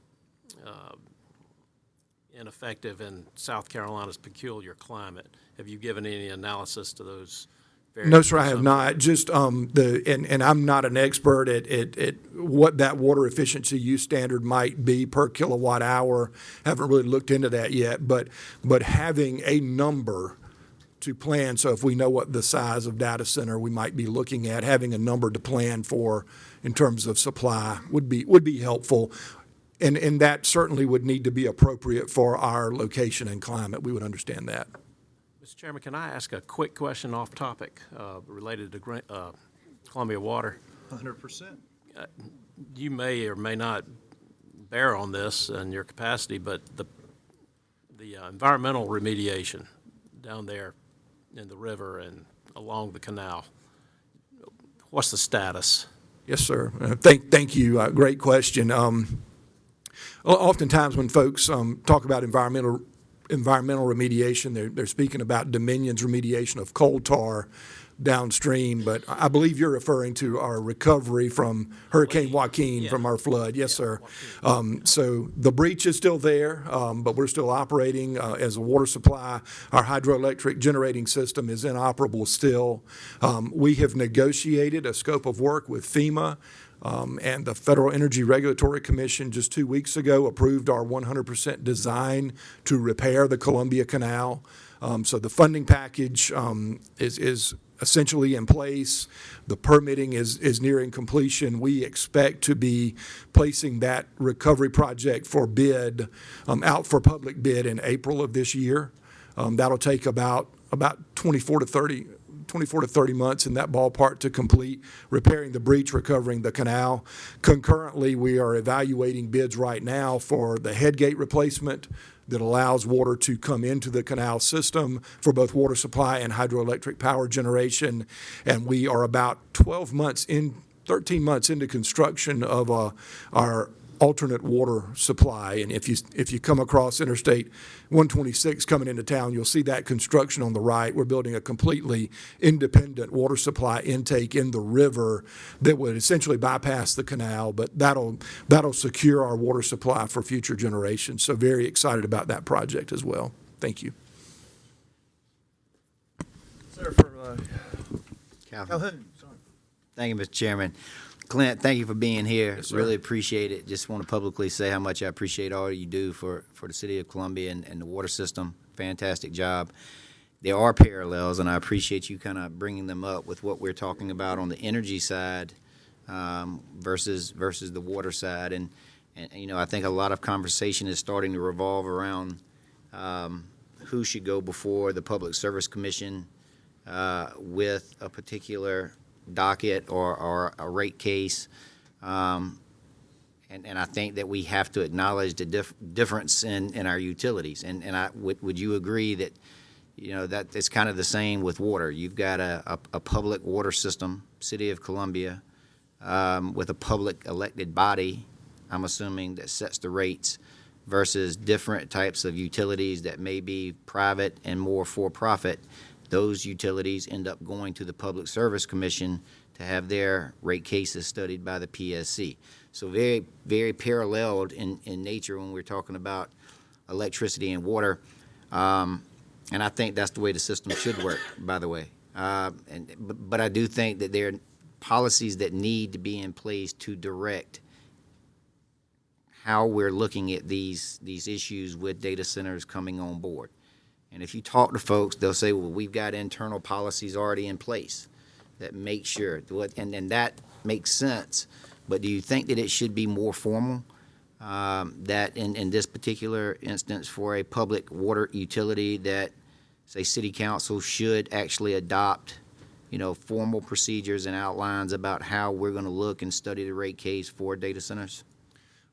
ineffective in South Carolina's peculiar climate. Have you given any analysis to those various?
no, sir, I have not. Just and I'm not an expert at what that water efficiency use standard might be per kilowatt hour. Haven't really looked into that yet. But having a number to plan, so if we know what the size of data center we might be looking at, having a number to plan for in terms of supply would be helpful. And that certainly would need to be appropriate for our location and climate. We would understand that.
Mr. Chairman, can I ask a quick question off topic related to Columbia Water?
100%.
You may or may not bear on this in your capacity, but the environmental remediation down there in the river and along the canal, what's the status?
Yes, sir. Thank you. Great question. Oftentimes when folks talk about environmental remediation, they're speaking about Dominion's remediation of coal tar downstream, but I believe you're referring to our recovery from Hurricane Joaquin from our flood. Yes, sir. So the breach is still there, but we're still operating as a water supply. Our hydroelectric generating system is inoperable still. We have negotiated a scope of work with FEMA, and the Federal Energy Regulatory Commission just 2 weeks ago approved our 100% design to repair the Columbia Canal. So the funding package is essentially in place. The permitting is nearing completion. We expect to be placing that recovery project for bid, out for public bid in April of this year. That'll take about 24 to 30 months in that ballpark to complete repairing the breach, recovering the canal. Concurrently, we are evaluating bids right now for the headgate replacement that allows water to come into the canal system for both water supply and hydroelectric power generation. And we are about 13 months into construction of our alternate water supply. And if you come across Interstate 126 coming into town, you'll see that construction on the right. We're building a completely independent water supply intake in the river that would essentially bypass the canal, but that'll secure our water supply for future generations. So very excited about that project as well. Thank you.
Sir, for
Calhoun. Thank you, Mr. Chairman. Clint, thank you for being here.
Yes, sir.
Really appreciate it. Just want to publicly say how much I appreciate all you do for the city of Columbia and the water system. Fantastic job. There are parallels, and I appreciate you kind of bringing them up with what we're talking about on the energy side versus the water side. And you know, I think a lot of conversation is starting to revolve around who should go before the Public Service Commission with a particular docket or a rate case, and I think that we have to acknowledge the difference in our utilities. And would you agree that, you know, that it's kind of the same with water? You've got a public water system, City of Columbia, with a public elected body, I'm assuming, that sets the rates, versus different types of utilities that may be private and more for-profit. Those utilities end up going to the Public Service Commission to have their rate cases studied by the PSC. So very, very paralleled in nature when we're talking about electricity and water. And I think that's the way the system should work, by the way. But I do think that there are policies that need to be in place to direct how we're looking at these issues with data centers coming on board. And if you talk to folks, they'll say, well, we've got internal policies already in place that make sure, and that makes sense. But do you think that it should be more formal, that in this particular instance for a public water utility that, say, city council should actually adopt, you know, formal procedures and outlines about how we're going to look and study the rate case for data centers?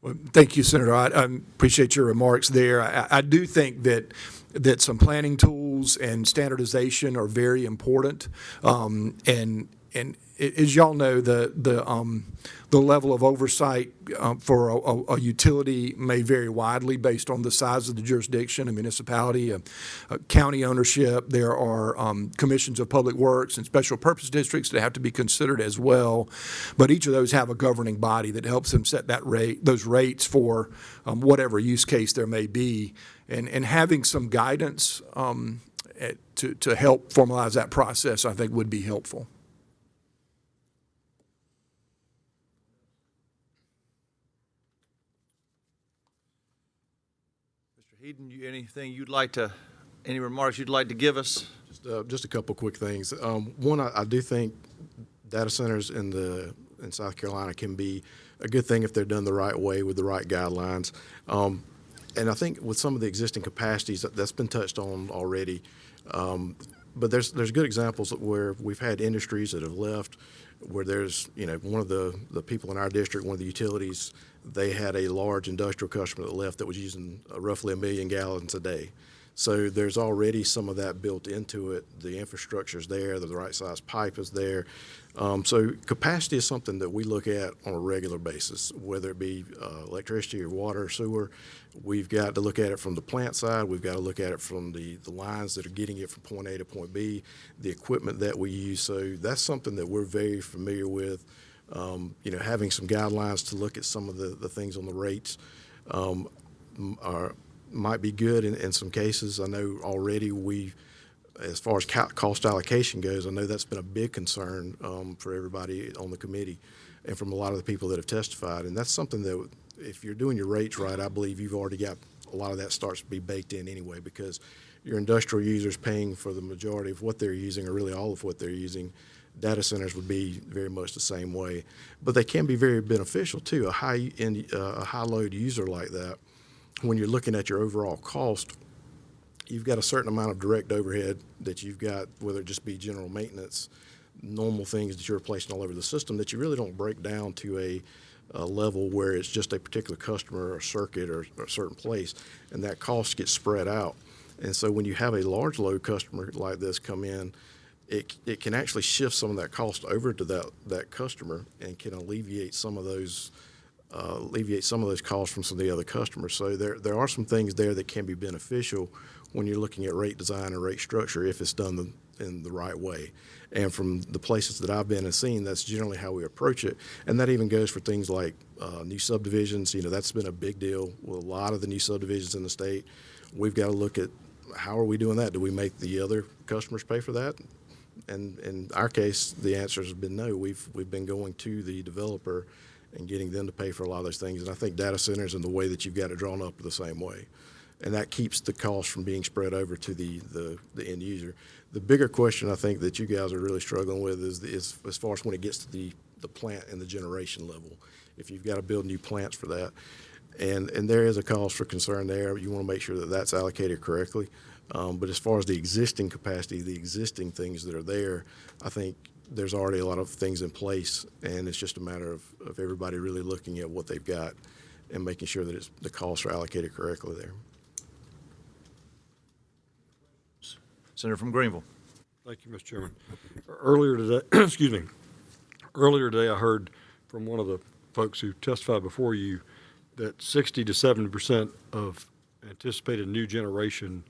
Well, thank you, Senator. I appreciate your remarks there. I do think that some planning tools and standardization are very important. And as y'all know, the level of oversight for a utility may vary widely based on the size of the jurisdiction, a municipality, a county ownership. There are commissions of public works and special purpose districts that have to be considered as well. But each of those have a governing body that helps them set those rates for whatever use case there may be. And having some guidance to help formalize that process, I think, would be helpful.
Heaton, any remarks you'd like to give us?
Just a couple quick things. One, I do think data centers in South Carolina can be a good thing if they're done the right way with the right guidelines. And I think with some of the existing capacities that's been touched on already,
But there's good examples where we've had industries that have left, where there's, one of the people in our district, one of the utilities, they had a large industrial customer that left that was using roughly 1 million gallons a day. So there's already some of that built into it. The infrastructure's there, the right size pipe is there. So capacity is something that we look at on a regular basis, whether it be electricity or water or sewer. We've got to look at it from the plant side. We've got to look at it from the lines that are getting it from point A to point B, the equipment that we use. So that's something that we're very familiar with. Having some guidelines to look at some of the things on the rates might be good in some cases. I know already as far as cost allocation goes, I know that's been a big concern for everybody on the committee and from a lot of the people that have testified. And that's something that if you're doing your rates right, I believe you've already got a lot of that starts to be baked in anyway, because your industrial users paying for the majority of what they're using, or really all of what they're using. Data centers would be very much the same way, but they can be very beneficial too. A high load user like that, when you're looking at your overall cost, you've got a certain amount of direct overhead that you've got, whether it just be general maintenance, normal things that you're replacing all over the system, that you really don't break down to a level where it's just a particular customer or circuit or a certain place, and that cost gets spread out. And so when you have a large load customer like this come in, it can actually shift some of that cost over to that customer and can alleviate some of those costs from some of the other customers. So there are some things there that can be beneficial when you're looking at rate design and rate structure if it's done in the right way. And from the places that I've been and seen, that's generally how we approach it. And that even goes for things like new subdivisions. That's been a big deal with a lot of the new subdivisions in the state. We've got to look at how are we doing that? Do we make the other customers pay for that? And in our case, the answer has been no. We've been going to the developer and getting them to pay for a lot of those things. And I think data centers and the way that you've got it drawn up are the same way. And that keeps the cost from being spread over to the end user. The bigger question I think that you guys are really struggling with is as far as when it gets to the plant and the generation level. If you've got to build new plants for that. And there is a cause for concern there. You want to make sure that that's allocated correctly. But as far as the existing capacity, the existing things that are there, I think there's already a lot of things in place, and it's just a matter of everybody really looking at what they've got and making sure that the costs are allocated correctly there.
Senator from Greenville.
Thank you, Mr. Chairman. Earlier today, earlier today I heard from one of the folks who testified before you that 60 to 70% of anticipated new generation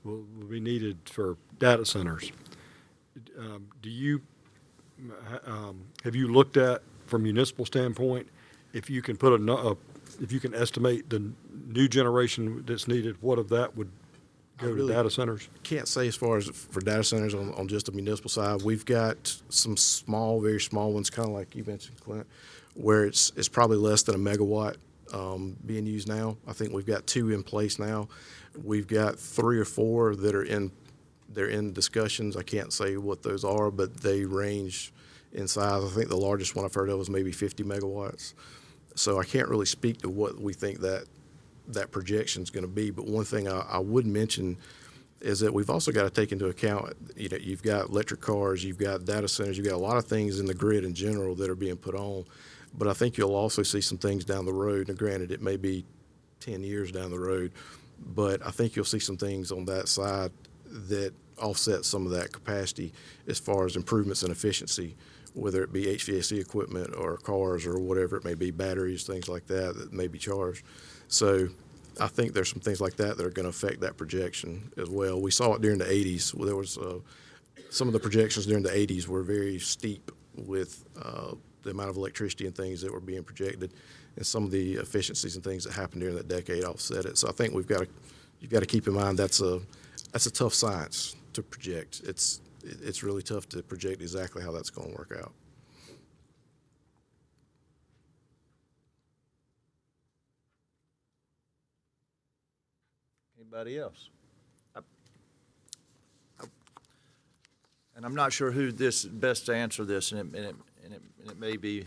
will be needed for data centers. Have you looked at, from a municipal standpoint, if you can if you can estimate the new generation that's needed, what of that would go to data centers?
Can't say as far as for data centers on just the municipal side. We've got some small, very small ones, kind of like you mentioned, Clint, where it's probably less than a megawatt being used now. I think we've got 2 in place now. We've got 3 or 4 that are in discussions. I can't say what those are, but they range in size. I think the largest one I've heard of was maybe 50 megawatts. So I can't really speak to what we think that projection is going to be. But one thing I would mention is that we've also got to take into account, you've got electric cars, you've got data centers, you've got a lot of things in the grid in general that are being put on. But I think you'll also see some things down the road. Now, granted, it may be 10 years down the road, but I think you'll see some things on that side that offset some of that capacity as far as improvements in efficiency, whether it be HVAC equipment or cars or whatever it may be, batteries, things like that may be charged. So I think there's some things like that are going to affect that projection as well. We saw it during the 80s. There was some of the projections during the 80s were very steep with the amount of electricity and things that were being projected, and some of the efficiencies and things that happened during that decade offset it. So I think you've got to keep in mind that's a tough science to project. It's really tough to project exactly how that's going to work out.
Anybody else? And I'm not sure who this best to answer this, and it may be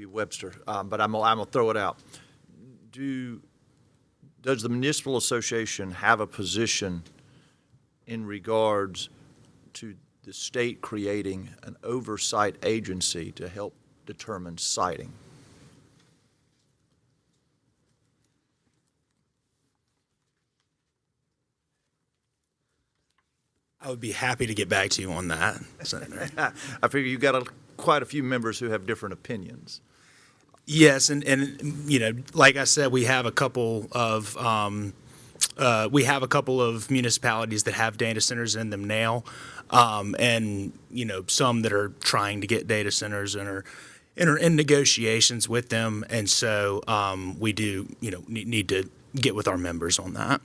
Webster, but I'm gonna throw it out. Does the municipal association have a position in regards to the state creating an oversight agency to help determine siting?
I would be happy to get back to you on that, Senator.
I figure you got quite a few members who have different opinions.
Yes, and you know, like I said, we have a couple of municipalities that have data centers in them now, and you know, some that are trying to get data centers and are in negotiations with them, and so we do, you know, need to get with our members on that.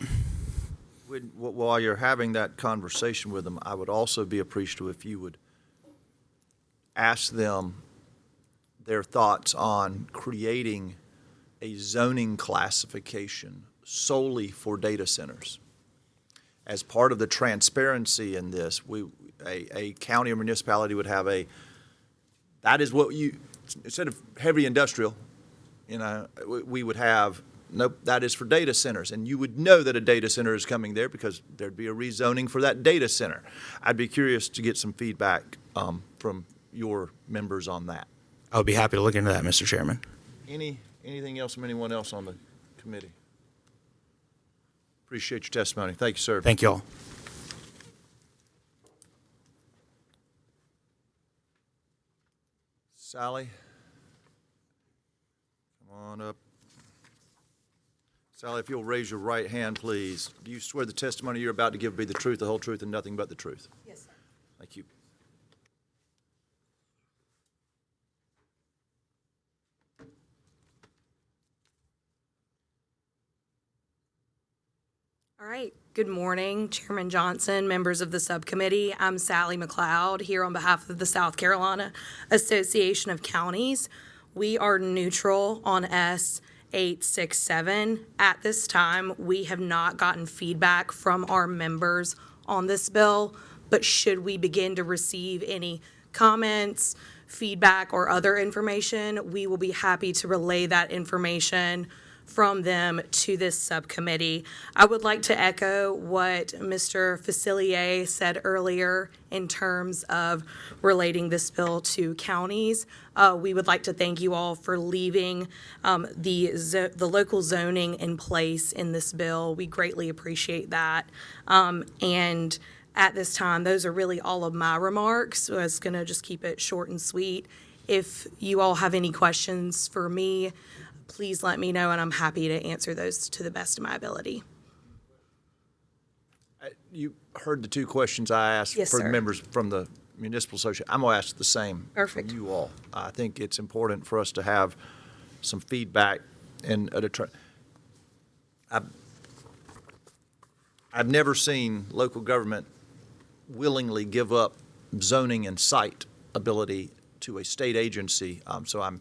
While you're having that conversation with them, I would also be appreciative if you would ask them their thoughts on creating a zoning classification solely for data centers. As part of the transparency in this, a county or municipality would have that is what you, instead of heavy industrial, you know, we would have, nope, that is for data centers. And you would know that a data center is coming there because there'd be a rezoning for that data center. I'd be curious to get some feedback from your members on that.
I would be happy to look into that, Mr. Chairman.
Anything else from anyone else on the committee? Appreciate your testimony. Thank you, sir.
Thank you all.
Sally, come on up. Sally, if you'll raise your right hand, please. Do you swear the testimony you're about to give be the truth, the whole truth, and nothing but the truth?
Yes, sir.
Thank you.
All right. Good morning, Chairman Johnson, members of the subcommittee. I'm Sally McLeod here on behalf of the South Carolina Association of Counties. We are neutral on S867. At this time, we have not gotten feedback from our members on this bill, but should we begin to receive any comments, feedback, or other information, we will be happy to relay that information from them to this subcommittee. I would like to echo what Mr. Facilier said earlier in terms of relating this bill to counties. We would like to thank you all for leaving the local zoning in place in this bill. We greatly appreciate that. And at this time, those are really all of my remarks. So I was going to just keep it short and sweet. If you all have any questions for me, please let me know, and I'm happy to answer those to the best of my ability.
You heard the two questions I asked
Yes,
for
sir.
members from the Municipal Association. I'm going to ask the same
Perfect.
from you all. I think it's important for us to have some feedback and I've never seen local government willingly give up zoning and site ability to a state agency. So I'm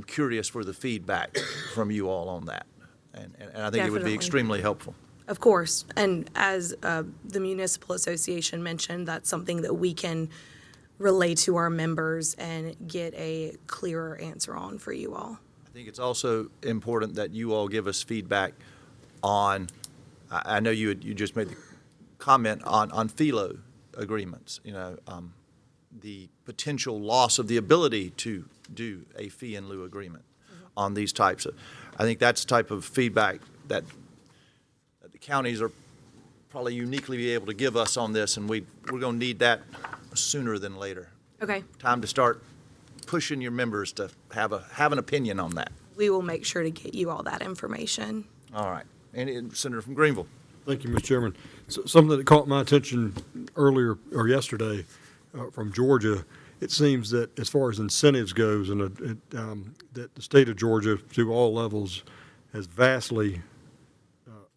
curious for the feedback from you all on that. And I think it would be
Definitely.
extremely helpful.
Of course, and as the Municipal Association mentioned, that's something that we can relay to our members and get a clearer answer on for you all.
I think it's also important that you all give us feedback on, I know you just made the comment on FELO agreements, you know, the potential loss of the ability to do a fee in lieu agreement on these types of, I think that's the type of feedback that the counties are probably uniquely be able to give us on this, and we're going to need that sooner than later.
Okay,
Time to start pushing your members to have an opinion on that.
we will make sure to get you all that information.
All right. And Senator from Greenville.
Thank you, Mr. Chairman. Something that caught my attention earlier or yesterday from Georgia, it seems that as far as incentives goes, and that the state of Georgia, through all levels, has vastly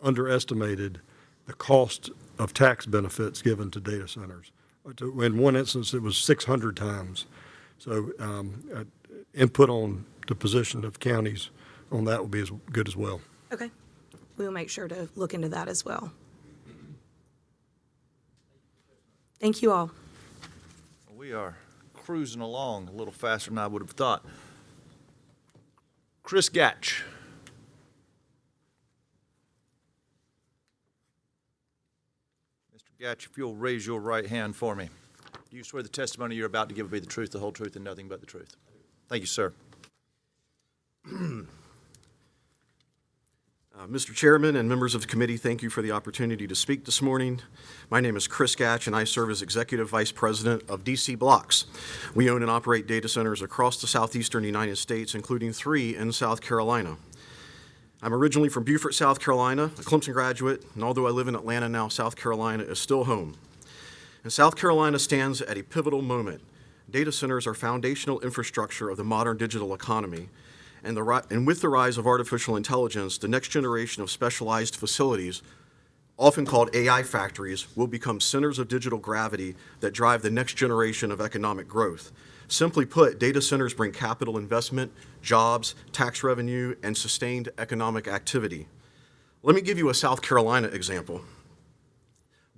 underestimated the cost of tax benefits given to data centers. In one instance, it was 600 times. So input on the position of counties on that will be as good as well.
Okay, we will make sure to look into that as well. Thank you all.
We are cruising along a little faster than I would have thought. Chris Gatch. Mr. Gatch, if you'll raise your right hand for me. Do you swear the testimony you're about to give will be the truth, the whole truth, and nothing but the truth? Thank you, sir.
Mr. Chairman and members of the committee, thank you for the opportunity to speak this morning. My name is Chris Gatch, and I serve as Executive Vice President of DC Blox. We own and operate data centers across the southeastern United States, including 3 in South Carolina. I'm originally from Beaufort, South Carolina, a Clemson graduate, and although I live in Atlanta now, South Carolina is still home. And South Carolina stands at a pivotal moment. Data centers are foundational infrastructure of the modern digital economy. And with the rise of artificial intelligence, the next generation of specialized facilities, often called AI factories, will become centers of digital gravity that drive the next generation of economic growth. Simply put, data centers bring capital investment, jobs, tax revenue, and sustained economic activity. Let me give you a South Carolina example.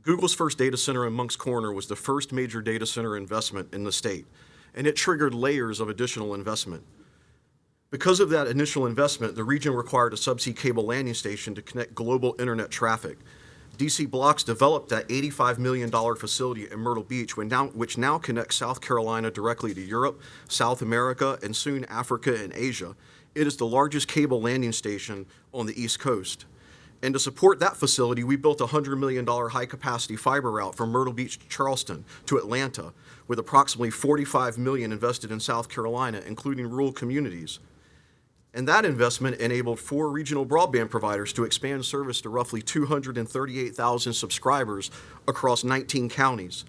Google's first data center in Moncks Corner was the first major data center investment in the state, and it triggered layers of additional investment. Because of that initial investment, the region required a subsea cable landing station to connect global internet traffic. DC Blox developed that $85 million facility in Myrtle Beach, which now connects South Carolina directly to Europe, South America, and soon Africa and Asia. It is the largest cable landing station on the East Coast. And to support that facility, we built a $100 million high-capacity fiber route from Myrtle Beach to Charleston to Atlanta, with approximately $45 million invested in South Carolina, including rural communities. And that investment enabled 4 regional broadband providers to expand service to roughly 238,000 subscribers across 19 counties.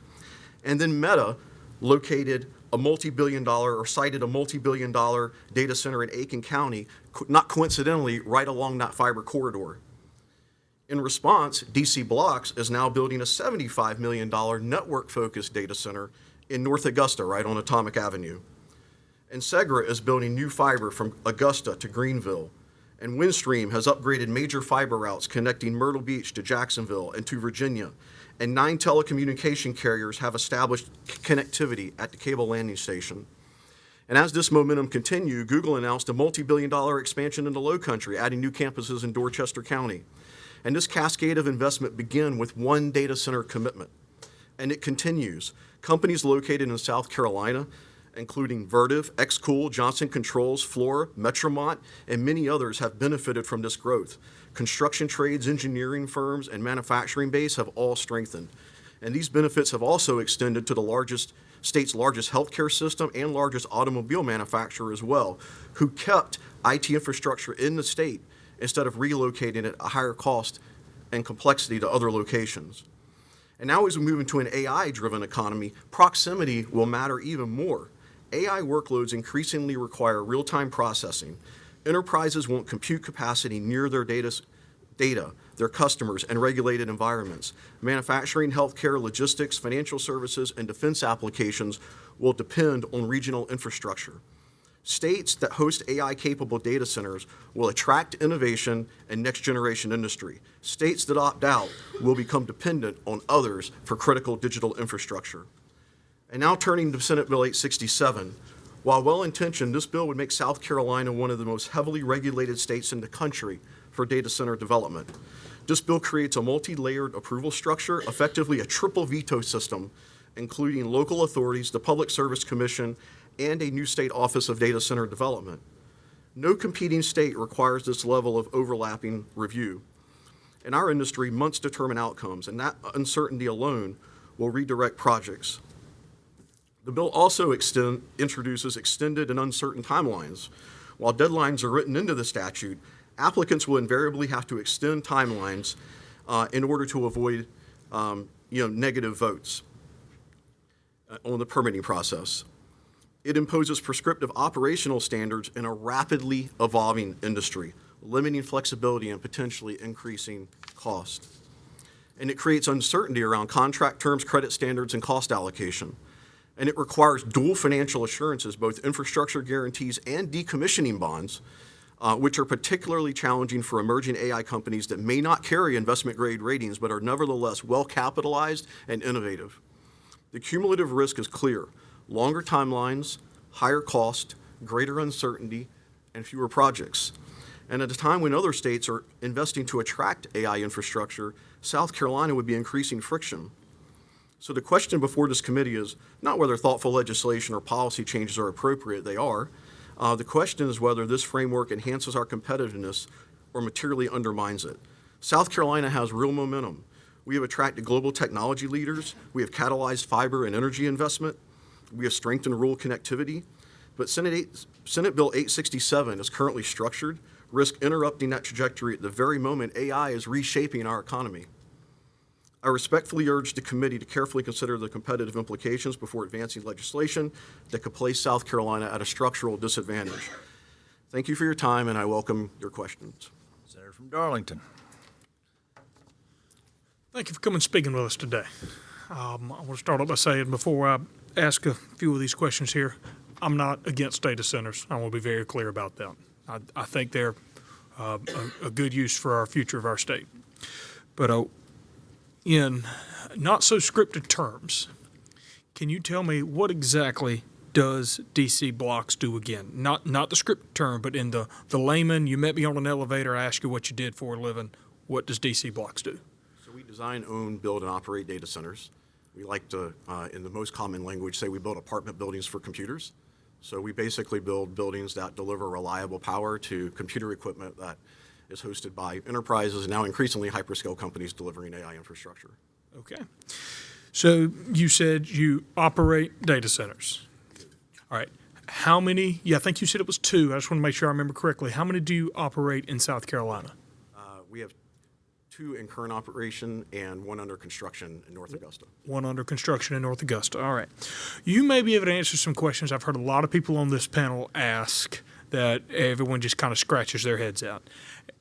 And then Meta located a multi-billion-dollar or cited a multi-billion-dollar data center in Aiken County, not coincidentally, right along that fiber corridor. In response, DC Blox is now building a $75 million network-focused data center in North Augusta, right on Atomic Avenue. And Segra is building new fiber from Augusta to Greenville. And Windstream has upgraded major fiber routes connecting Myrtle Beach to Jacksonville and to Virginia. And 9 telecommunication carriers have established connectivity at the cable landing station. And as this momentum continued, Google announced a multi-billion-dollar expansion into Lowcountry, adding new campuses in Dorchester County. And this cascade of investment began with one data center commitment. And it continues. Companies located in South Carolina, including Vertiv, XCool, Johnson Controls, Fluor, Metromont, and many others have benefited from this growth. Construction trades, engineering firms, and manufacturing base have all strengthened. And these benefits have also extended to the state's largest healthcare system and largest automobile manufacturer as well, who kept IT infrastructure in the state instead of relocating it at a higher cost and complexity to other locations. And now as we move into an AI-driven economy, proximity will matter even more. AI workloads increasingly require real-time processing. Enterprises want compute capacity near their data, their customers, and regulated environments. Manufacturing, healthcare, logistics, financial services, and defense applications will depend on regional infrastructure. States that host AI-capable data centers will attract innovation and next-generation industry. States that opt out will become dependent on others for critical digital infrastructure. And now turning to Senate Bill 867, while well-intentioned, this bill would make South Carolina one of the most heavily regulated states in the country for data center development. This bill creates a multi-layered approval structure, effectively a triple veto system, including local authorities, the Public Service Commission, and a new state Office of Data Center Development. No competing state requires this level of overlapping review. In our industry, months determine outcomes, and that uncertainty alone will redirect projects. The bill also introduces extended and uncertain timelines. While deadlines are written into the statute, applicants will invariably have to extend timelines in order to avoid negative votes on the permitting process. It imposes prescriptive operational standards in a rapidly evolving industry, limiting flexibility and potentially increasing cost. And it creates uncertainty around contract terms, credit standards, and cost allocation. And it requires dual financial assurances, both infrastructure guarantees and decommissioning bonds, which are particularly challenging for emerging AI companies that may not carry investment-grade ratings but are nevertheless well-capitalized and innovative. The cumulative risk is clear: longer timelines, higher cost, greater uncertainty, and fewer projects. And at a time when other states are investing to attract AI infrastructure, South Carolina would be increasing friction. So the question before this committee is not whether thoughtful legislation or policy changes are appropriate. They are. The question is whether this framework enhances our competitiveness or materially undermines it. South Carolina has real momentum. We have attracted global technology leaders. We have catalyzed fiber and energy investment. We have strengthened rural connectivity. But Senate Bill 867 is currently structured, risk interrupting that trajectory at the very moment AI is reshaping our economy. I respectfully urge the committee to carefully consider the competitive implications before advancing legislation that could place South Carolina at a structural disadvantage. Thank you for your time, and I welcome your questions.
Senator from Darlington.
Thank you for coming and speaking with us today. I want to start off by saying, before I ask a few of these questions here, I'm not against data centers. I want to be very clear about that. I think they're a good use for our future of our state. But in not so scripted terms, can you tell me what exactly does DC Blox do again? Not the scripted term, but in the layman, you met me on an elevator, I asked you what you did for a living. What does DC Blox do?
So we design, own, build, and operate data centers. We like to, in the most common language, say we build apartment buildings for computers. So we basically build buildings that deliver reliable power to computer equipment that is hosted by enterprises and now increasingly hyperscale companies delivering AI infrastructure.
Okay. So you said you operate data centers. All right. How many? Yeah, I think you said it was 2. I just want to make sure I remember correctly. How many do you operate in South Carolina?
We have 2 in current operation and 1 under construction in North Augusta.
1 under construction in North Augusta. All right. You may be able to answer some questions I've heard a lot of people on this panel ask that everyone just kind of scratches their heads out.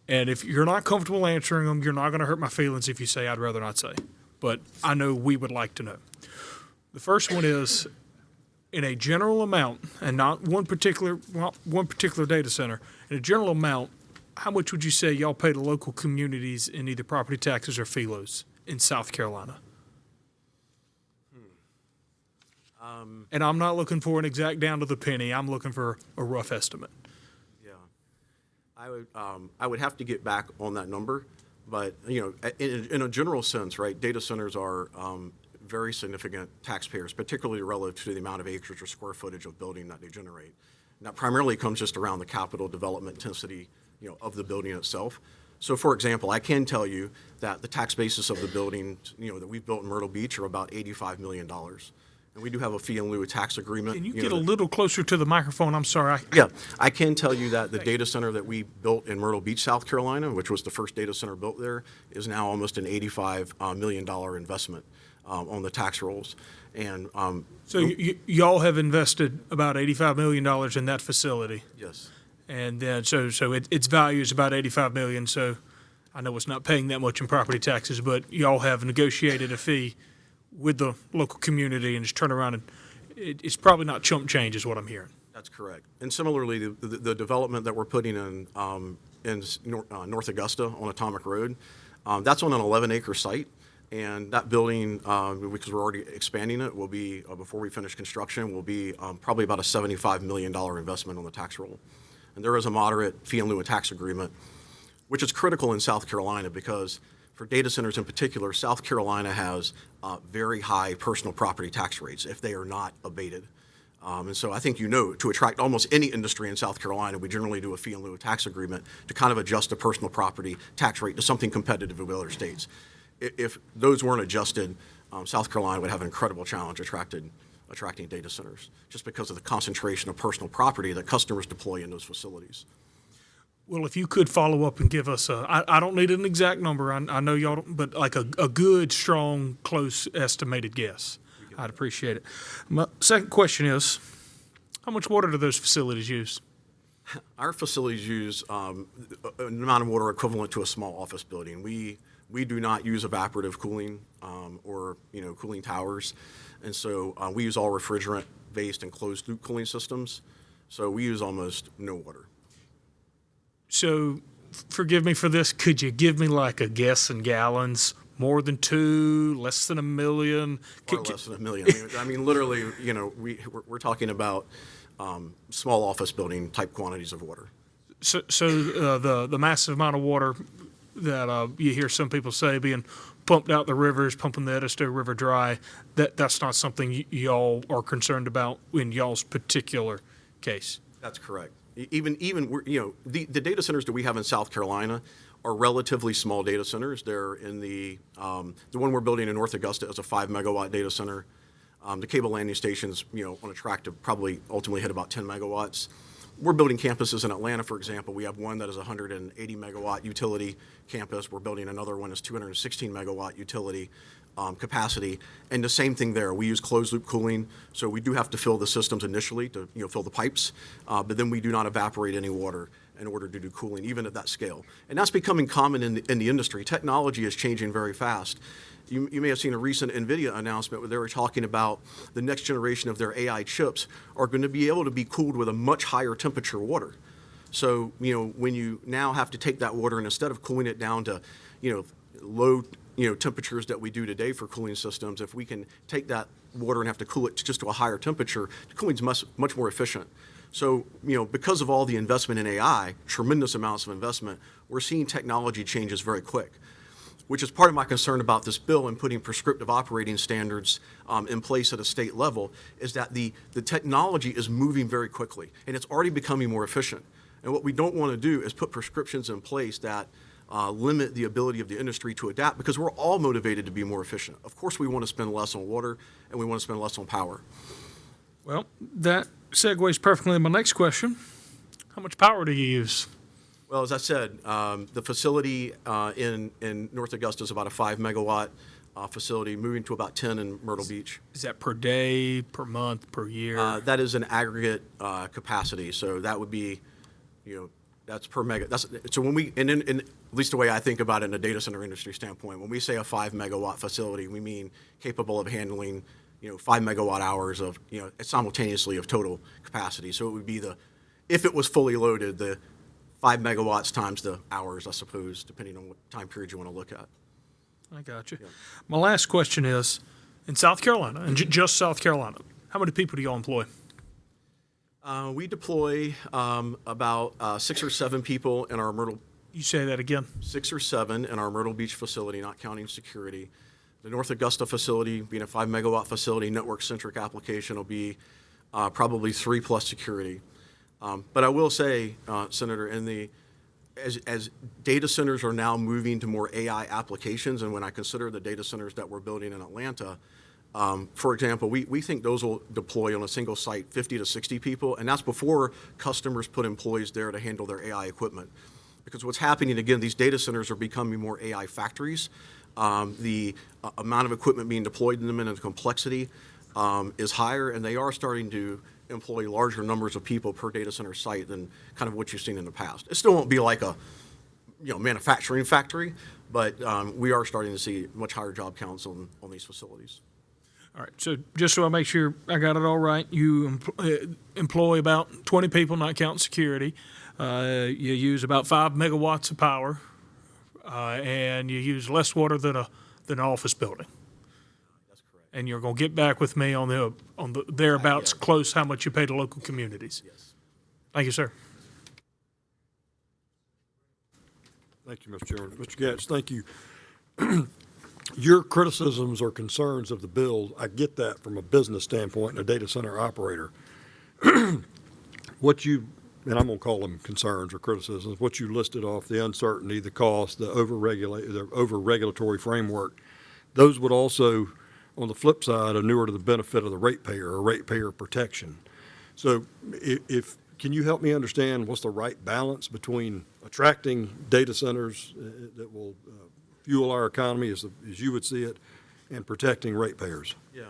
And if you're not comfortable answering them, you're not going to hurt my feelings if you say I'd rather not say. But I know we would like to know. The first one is, in a general amount, and not one particular data center, in a general amount, how much would you say y'all pay to local communities in either property taxes or FELOs in South Carolina? And I'm not looking for an exact down to the penny. I'm looking for a rough estimate.
I would have to get back on that number, but in a general sense, right, data centers are very significant taxpayers, particularly relative to the amount of acreage or square footage of building that they generate. And that primarily comes just around the capital development intensity, of the building itself. So, for example, I can tell you that the tax basis of the building, that we've built in Myrtle Beach are about $85 million. And we do have a fee in lieu of tax agreement.
Can you get a little closer to the microphone? I'm sorry.
Yeah, I can tell you that the data center that we built in Myrtle Beach, South Carolina, which was the first data center built there, is now almost an $85 million investment on the tax rolls. And
so y'all have invested about $85 million in that facility.
Yes.
And then so its value is about $85 million. So I know it's not paying that much in property taxes, but y'all have negotiated a fee with the local community and just turn around and it's probably not chump change is what I'm hearing.
That's correct. And similarly, the development that we're putting in North Augusta on Atomic Road, that's on an 11-acre site. And that building, because we're already expanding it, will be, before we finish construction, will be probably about a $75 million investment on the tax roll. And there is a moderate fee in lieu of tax agreement, which is critical in South Carolina because for data centers in particular, South Carolina has very high personal property tax rates if they are not abated. And so I think to attract almost any industry in South Carolina, we generally do a fee in lieu of tax agreement to kind of adjust the personal property tax rate to something competitive with other states. If those weren't adjusted, South Carolina would have an incredible challenge attracting data centers just because of the concentration of personal property that customers deploy in those facilities.
Well, if you could follow up and give us I don't need an exact number. I know y'all don't, but like a good, strong, close estimated guess. I'd appreciate it. My second question is, how much water do those facilities use?
Our facilities use an amount of water equivalent to a small office building. We do not use evaporative cooling or cooling towers, and so we use all refrigerant-based and closed-loop cooling systems. So we use almost no water.
So, forgive me for this. Could you give me like a guess in gallons? More than 2, less than 1 million?
Far less than 1 million. I mean, literally, we're talking about small office building type quantities of water.
So the massive amount of water that you hear some people say being pumped out the rivers, pumping the Edisto River dry. That's not something y'all are concerned about in y'all's particular case.
That's correct. Even the data centers that we have in South Carolina are relatively small data centers. They're in the one we're building in North Augusta is a 5 megawatt data center. The cable landing stations, on a track to probably ultimately hit about 10 megawatts. We're building campuses in Atlanta, for example. We have one that is a 180 megawatt utility campus. We're building another one that's 216 megawatt utility capacity. And the same thing there. We use closed loop cooling, so we do have to fill the systems initially to fill the pipes, but then we do not evaporate any water in order to do cooling, even at that scale. And that's becoming common in the industry. Technology is changing very fast. You may have seen a recent NVIDIA announcement where they were talking about the next generation of their AI chips are going to be able to be cooled with a much higher temperature water. So, when you now have to take that water and instead of cooling it down to, low, temperatures that we do today for cooling systems, if we can take that water and have to cool it just to a higher temperature, the cooling's much more efficient. So, because of all the investment in AI, tremendous amounts of investment, we're seeing technology changes very quick, which is part of my concern about this bill and putting prescriptive operating standards in place at a state level, is that the technology is moving very quickly, and it's already becoming more efficient. And what we don't want to do is put prescriptions in place that limit the ability of the industry to adapt, because we're all motivated to be more efficient. Of course, we want to spend less on water, and we want to spend less on power.
Well, that segues perfectly into my next question. How much power do you use?
Well, as I said, the facility in North Augusta is about a 5 megawatt facility, moving to about 10 in Myrtle Beach.
Is that per day, per month, per year?
That is an aggregate capacity, so that would be, that's per mega. So when we, and at least the way I think about it in a data center industry standpoint, when we say a 5 megawatt facility, we mean capable of handling, 5 megawatt hours of, simultaneously of total capacity. So it would be if it was fully loaded, the 5 megawatts times the hours, I suppose, depending on what time period you want to look at.
I got you.
Yeah.
My last question is, in South Carolina, and just South Carolina, how many people do y'all employ?
We deploy about 6 or 7 people in our Myrtle.
You say that again?
6 or 7 in our Myrtle Beach facility, not counting security. The North Augusta facility, being a 5 megawatt facility, network-centric application, will be probably 3 plus security. But I will say, Senator, as data centers are now moving to more AI applications, and when I consider the data centers that we're building in Atlanta, for example, we think those will deploy on a single site 50 to 60 people, and that's before customers put employees there to handle their AI equipment. Because what's happening, again, these data centers are becoming more AI factories. The amount of equipment being deployed in them and the complexity is higher, and they are starting to employ larger numbers of people per data center site than kind of what you've seen in the past. It still won't be like a manufacturing factory, but we are starting to see much higher job counts on these facilities.
All right, so just so I make sure I got it all right, you employ about 20 people, not counting security. You use about 5 megawatts of power, and you use less water than an office building.
That's correct.
And you're going to get back with me on the thereabouts
Yes.
close how much you pay to local communities.
Yes.
Thank you, sir.
Thank you, Mr. Chairman. Mr. Gatz, thank you. Your criticisms or concerns of the bill, I get that from a business standpoint and a data center operator. And I'm going to call them concerns or criticisms, what you listed off, the uncertainty, the cost, the over-regulatory framework, those would also, on the flip side, inure to the benefit of the ratepayer or ratepayer protection. So can you help me understand what's the right balance between attracting data centers that will fuel our economy as you would see it, and protecting ratepayers?
Yeah.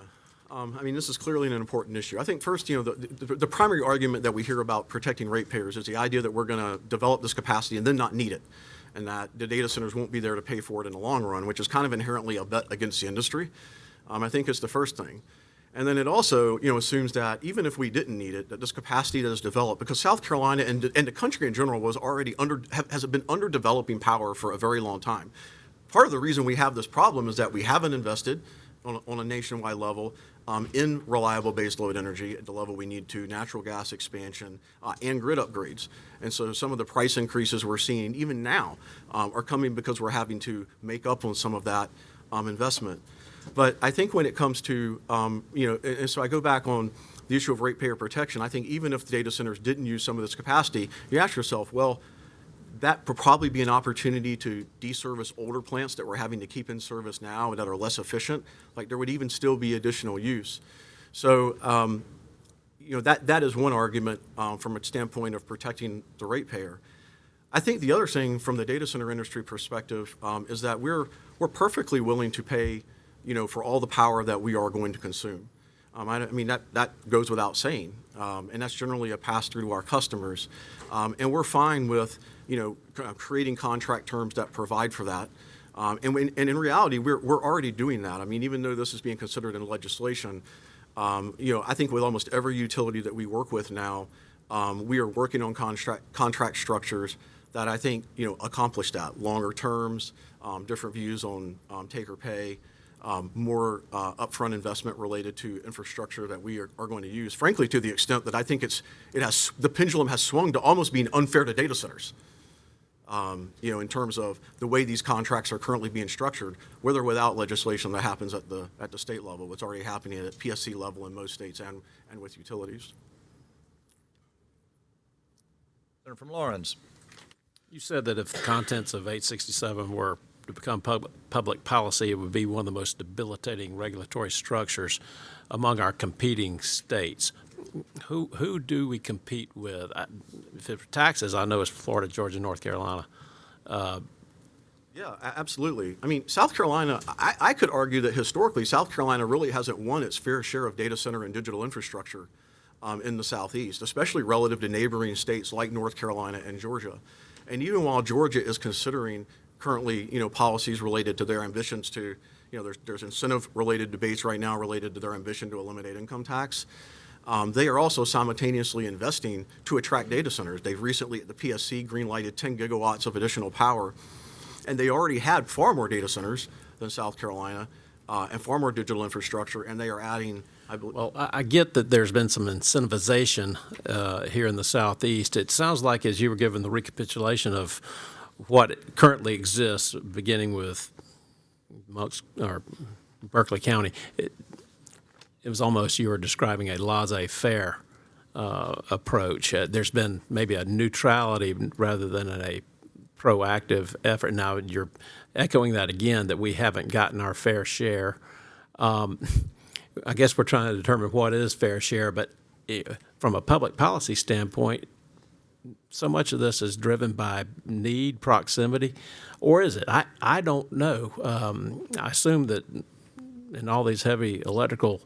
This is clearly an important issue. I think first, the primary argument that we hear about protecting ratepayers is the idea that we're going to develop this capacity and then not need it, and that the data centers won't be there to pay for it in the long run, which is kind of inherently a bet against the industry. I think it's the first thing. And then it also, assumes that even if we didn't need it, that this capacity that is developed, because South Carolina and the country in general was already has been underdeveloping power for a very long time. Part of the reason we have this problem is that we haven't invested on a nationwide level in reliable baseload energy at the level we need to, natural gas expansion, and grid upgrades. And so some of the price increases we're seeing even now are coming because we're having to make up on some of that investment. But I think when it comes to, and so I go back on the issue of ratepayer protection. I think even if the data centers didn't use some of this capacity, you ask yourself, well, that would probably be an opportunity to deservice older plants that we're having to keep in service now and that are less efficient. Like there would even still be additional use. So, that is one argument from a standpoint of protecting the ratepayer. I think the other thing from the data center industry perspective is that we're perfectly willing to pay, for all the power that we are going to consume. That goes without saying, and that's generally a pass-through to our customers. And we're fine with, creating contract terms that provide for that. And in reality, we're already doing that. Even though this is being considered in legislation, I think with almost every utility that we work with now, we are working on contract structures that I think, accomplish that. Longer terms, different views on take or pay, more upfront investment related to infrastructure that we are going to use, frankly, to the extent that I think the pendulum has swung to almost being unfair to data centers, in terms of the way these contracts are currently being structured, with or without legislation that happens at the state level. It's already happening at PSC level in most states and with utilities.
Senator from Lawrence.
You said that if the contents of 867 were to become public policy, it would be one of the most debilitating regulatory structures among our competing states. Who do we compete with? If it's taxes, I know it's Florida, Georgia, North Carolina.
Yeah, absolutely. South Carolina, I could argue that historically, South Carolina really hasn't won its fair share of data center and digital infrastructure in the Southeast, especially relative to neighboring states like North Carolina and Georgia. And even while Georgia is considering currently, policies related to their ambitions to, there's incentive-related debates right now related to their ambition to eliminate income tax. They are also simultaneously investing to attract data centers. They've recently, at the PSC, green-lighted 10 gigawatts of additional power, and they already had far more data centers than South Carolina and far more digital infrastructure, and they are adding, I believe.
Well, I get that there's been some incentivization here in the Southeast. It sounds like, as you were given the recapitulation of what currently exists, beginning with Berkeley County, it was almost you were describing a laissez-faire approach. There's been maybe a neutrality rather than a proactive effort. Now you're echoing that again, that we haven't gotten our fair share. I guess we're trying to determine what is fair share, but from a public policy standpoint, so much of this is driven by need, proximity, or is it? I don't know. I assume that in all these heavy electrical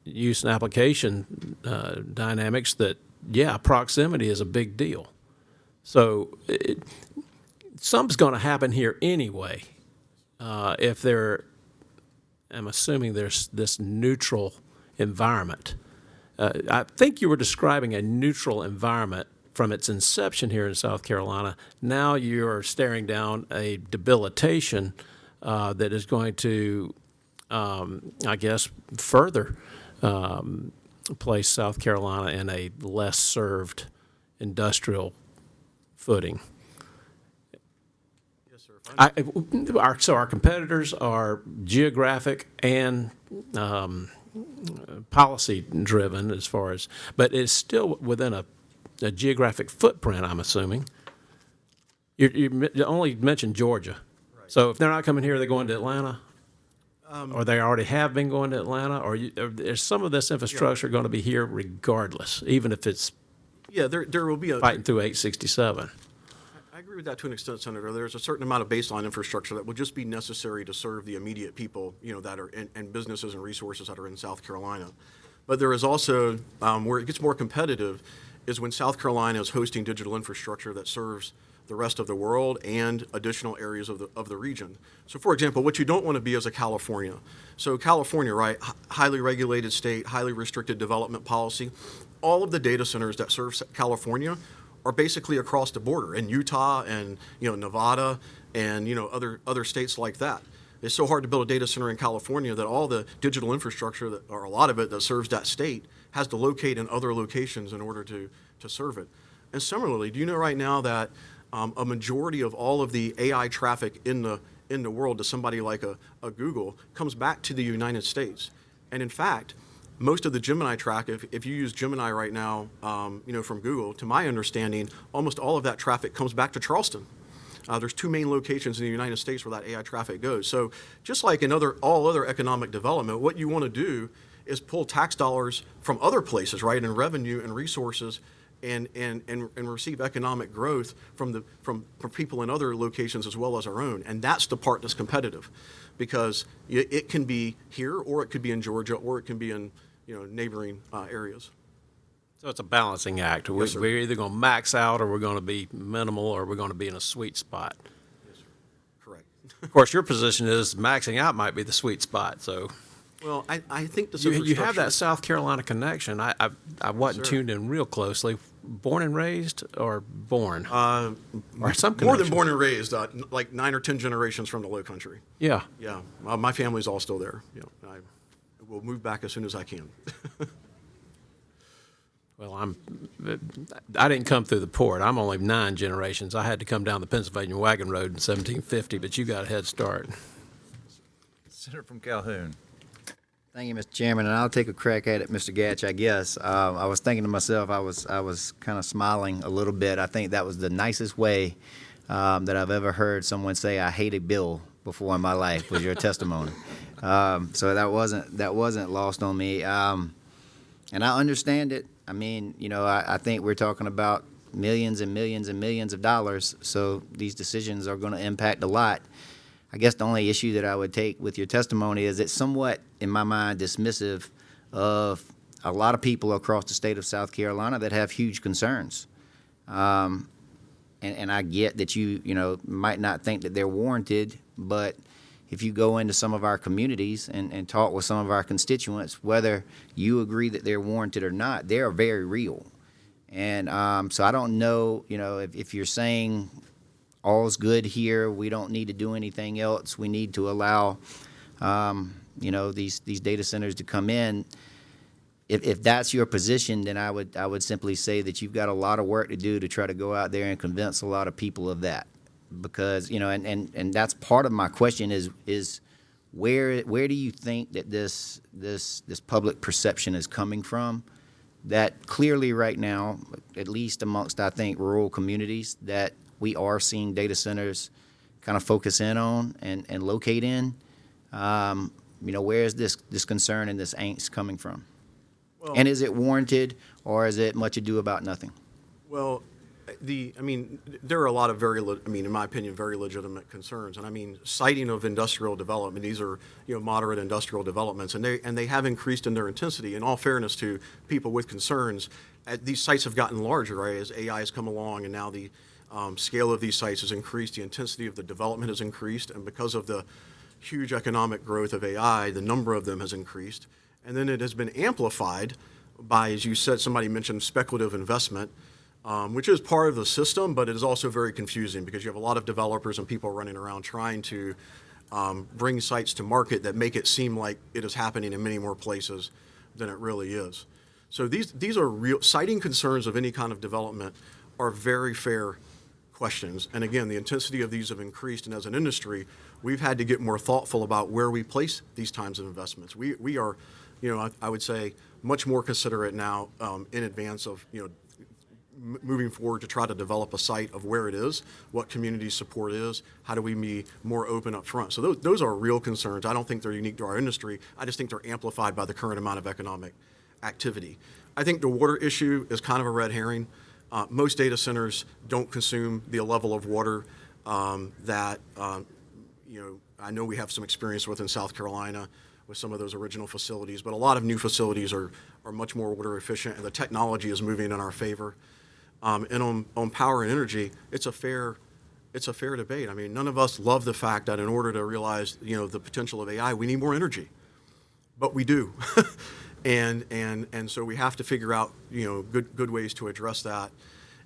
use and application dynamics that, proximity is a big deal. So something's going to happen here anyway. I'm assuming there's this neutral environment. I think you were describing a neutral environment from its inception here in South Carolina. Now you're staring down a debilitation that is going to, further place South Carolina in a less served industrial footing.
Yes, sir.
So our competitors are geographic and policy driven as far as, but it's still within a geographic footprint, I'm assuming. You only mentioned Georgia. Right. So if they're not coming here, they're going to Atlanta? Or they already have been going to Atlanta? Or is some of this infrastructure going to be here regardless, even if it's
there will be
fighting through 867?
I agree with that to an extent, Senator. There's a certain amount of baseline infrastructure that will just be necessary to serve the immediate people, that are and businesses and resources that are in South Carolina. But there is also where it gets more competitive is when South Carolina is hosting digital infrastructure that serves the rest of the world and additional areas of the region. So, for example, what you don't want to be is a California. So California, right, highly regulated state, highly restricted development policy. All of the data centers that serve California are basically across the border in Utah and Nevada and other states like that. it's so hard to build a data center in California that all the digital infrastructure, that, or a lot of it that serves that state, has to locate in other locations in order to serve it. And similarly, do you know right now that a majority of all of the AI traffic in the world to somebody like a Google comes back to the United States? And in fact, most of the Gemini traffic, if you use Gemini right now, from Google, to my understanding, almost all of that traffic comes back to Charleston. There's 2 main locations in the United States where that AI traffic goes. So just like in all other economic development, what you want to do is pull tax dollars from other places, right, and revenue and resources, and receive economic growth from people in other locations as well as our own. And that's the part that's competitive, because it can be here, or it could be in Georgia, or it can be in neighboring areas.
So it's a balancing act.
Yes, sir.
We're either going to max out, or we're going to be minimal, or we're going to be in a sweet spot.
Yes, sir. Correct.
Of course, your position is maxing out might be the sweet spot. So
Well, I think this
you have
infrastructure-
that South Carolina connection. I wasn't
sir.
tuned in real closely. Born and raised, or born? Or some
more than
connection?
born and raised, like 9 or 10 generations from the Low Country.
Yeah.
Yeah, my family's all still there. I will move back as soon as I can.
Well, I didn't come through the port. I'm only 9 generations. I had to come down the Pennsylvania Wagon Road in 1750, but you got a head start.
Senator from Calhoun.
Thank you, Mr. Chairman, and I'll take a crack at it, Mr. Gatch, I guess. I was thinking to myself, I was kind of smiling a little bit. I think that was the nicest way that I've ever heard someone say, "I hate a bill," before in my life, was your testimony. So that wasn't lost on me. And I understand it. I mean, I think we're talking about millions and millions and millions of dollars, so these decisions are going to impact a lot. I guess the only issue that I would take with your testimony is it's somewhat, in my mind, dismissive of a lot of people across the state of South Carolina that have huge concerns. And I get that you might not think that they're warranted, but if you go into some of our communities and talk with some of our constituents, whether you agree that they're warranted or not, they are very real. And so I don't know, if you're saying all's good here, we don't need to do anything else, we need to allow, these data centers to come in. If that's your position, then I would simply say that you've got a lot of work to do to try to go out there and convince a lot of people of that. Because, and that's part of my question is where do you think that this public perception is coming from? That clearly right now, at least amongst, I think, rural communities, that we are seeing data centers kind of focus in on and locate in. Where is this concern and this angst coming from?
Well,
and is it warranted, or is it much ado about nothing?
Well, there are a lot of in my opinion, very legitimate concerns. And citing of industrial development, these are, moderate industrial developments, and they have increased in their intensity. In all fairness to people with concerns, these sites have gotten larger, right, as AI has come along, and now the scale of these sites has increased, the intensity of the development has increased, and because of the huge economic growth of AI, the number of them has increased. And then it has been amplified by, as you said, somebody mentioned speculative investment, which is part of the system, but it is also very confusing because you have a lot of developers and people running around trying to bring sites to market that make it seem like it is happening in many more places than it really is. So these are real, citing concerns of any kind of development are very fair questions. And again, the intensity of these have increased, and as an industry, we've had to get more thoughtful about where we place these kinds of investments. We are, I would say, much more considerate now in advance of, moving forward to try to develop a site of where it is, what community support is, how do we be more open up front. So those are real concerns. I don't think they're unique to our industry. I just think they're amplified by the current amount of economic activity. I think the water issue is kind of a red herring. Most data centers don't consume the level of water that, I know we have some experience with in South Carolina with some of those original facilities, but a lot of new facilities are much more water efficient, and the technology is moving in our favor. And on power and energy, it's a fair debate. None of us love the fact that in order to realize, the potential of AI, we need more energy, but we do. And so we have to figure out, good ways to address that.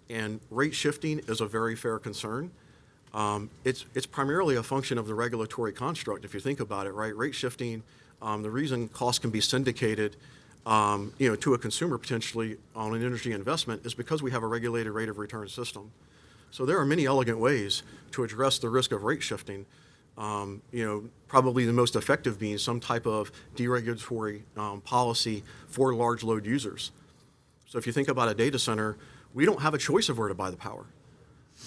And rate shifting is a very fair concern. It's primarily a function of the regulatory construct, if you think about it, right? Rate shifting, the reason costs can be syndicated, to a consumer potentially on an energy investment is because we have a regulated rate of return system. So there are many elegant ways to address the risk of rate shifting. Probably the most effective being some type of deregulatory policy for large load users. So if you think about a data center, we don't have a choice of where to buy the power.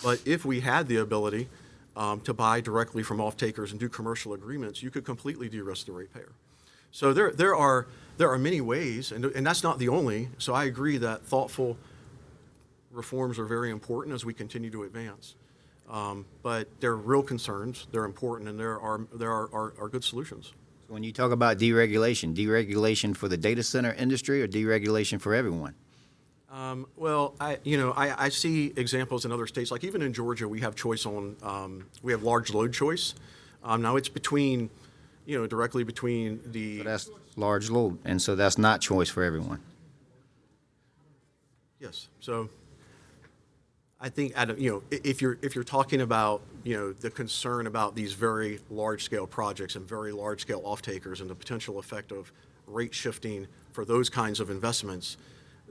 But if we had the ability to buy directly from off-takers and do commercial agreements, you could completely de-risk the ratepayer. So there are many ways, and that's not the only. So I agree that thoughtful reforms are very important as we continue to advance. But they're real concerns, they're important, and there are good solutions.
When you talk about deregulation for the data center industry or deregulation for everyone?
Well, I see examples in other states, like even in Georgia, we have choice on, we have large load choice. Now it's between, directly between the.
So that's large load, and so that's not choice for everyone.
Yes, so I think, if you're talking about, the concern about these very large-scale projects and very large-scale off-takers and the potential effect of rate shifting for those kinds of investments,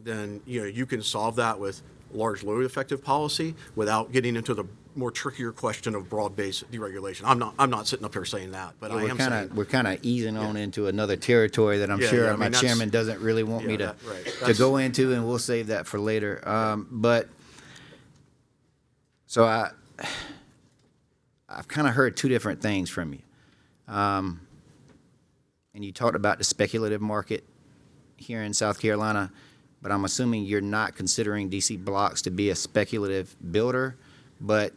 then, you can solve that with large load effective policy without getting into the more trickier question of broad-based deregulation. I'm not sitting up here saying that, but I am saying.
We're kind of easing on into another territory that I'm sure my chairman doesn't really want me to go into, and we'll save that for later. So I've kind of heard two different things from you. And you talked about the speculative market here in South Carolina, but I'm assuming you're not considering DC Blox to be a speculative builder. But,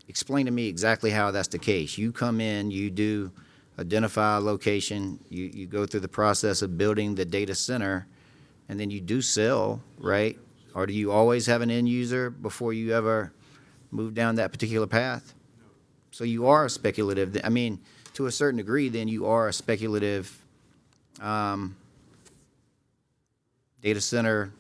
explain to me exactly how that's the case. You come in, you do identify a location, you go through the process of building the data center, and then you do sell, right? Or do you always have an end user before you ever move down that particular path? So you are a speculative, to a certain degree, then you are a speculative data center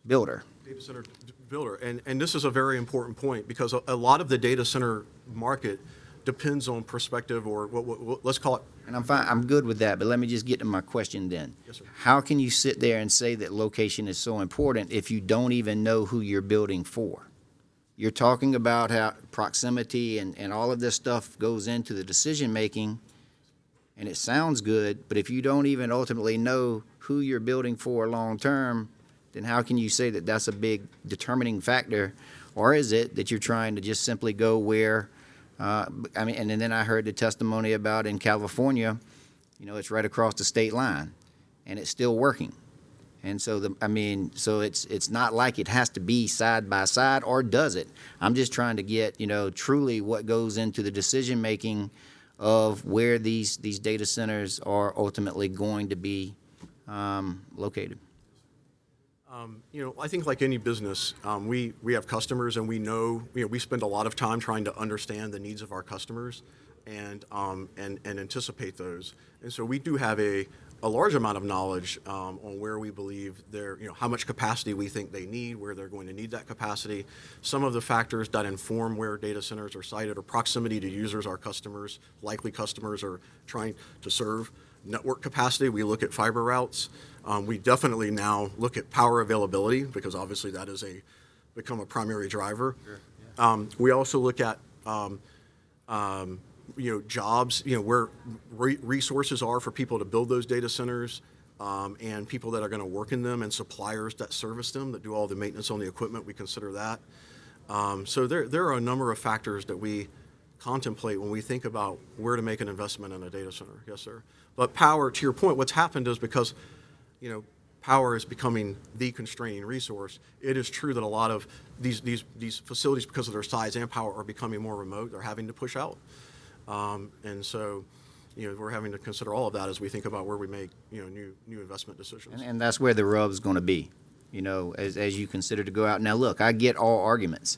builder.
Data center builder, and this is a very important point because a lot of the data center market depends on perspective or what let's call it.
And I'm fine, I'm good with that, but let me just get to my question then.
Yes, sir.
How can you sit there and say that location is so important if you don't even know who you're building for? You're talking about how proximity and all of this stuff goes into the decision-making, and it sounds good, but if you don't even ultimately know who you're building for long-term, then how can you say that that's a big determining factor? Or is it that you're trying to just simply go where, and then I heard the testimony about in California, it's right across the state line, and it's still working. And so, so it's not like it has to be side by side, or does it? I'm just trying to get, truly what goes into the decision-making of where these data centers are ultimately going to be located.
I think like any business, we have customers, and we know, we spend a lot of time trying to understand the needs of our customers and anticipate those. And so we do have a large amount of knowledge on where we believe they're, how much capacity we think they need, where they're going to need that capacity. Some of the factors that inform where data centers are sited are proximity to users, our customers, likely customers are trying to serve. Network capacity, we look at fiber routes. We definitely now look at power availability because obviously that is become a primary driver. Sure, yeah. We also look at jobs, where resources are for people to build those data centers, and people that are going to work in them, and suppliers that service them, that do all the maintenance on the equipment. We consider that. So there are a number of factors that we contemplate when we think about where to make an investment in a data center. Yes, sir. But power, to your point, what's happened is because, power is becoming the constraining resource. It is true that a lot of these facilities, because of their size and power, are becoming more remote. They're having to push out. And so, we're having to consider all of that as we think about where we make, new investment decisions.
And that's where the rub is going to be, as you consider to go out. Now, look, I get all arguments.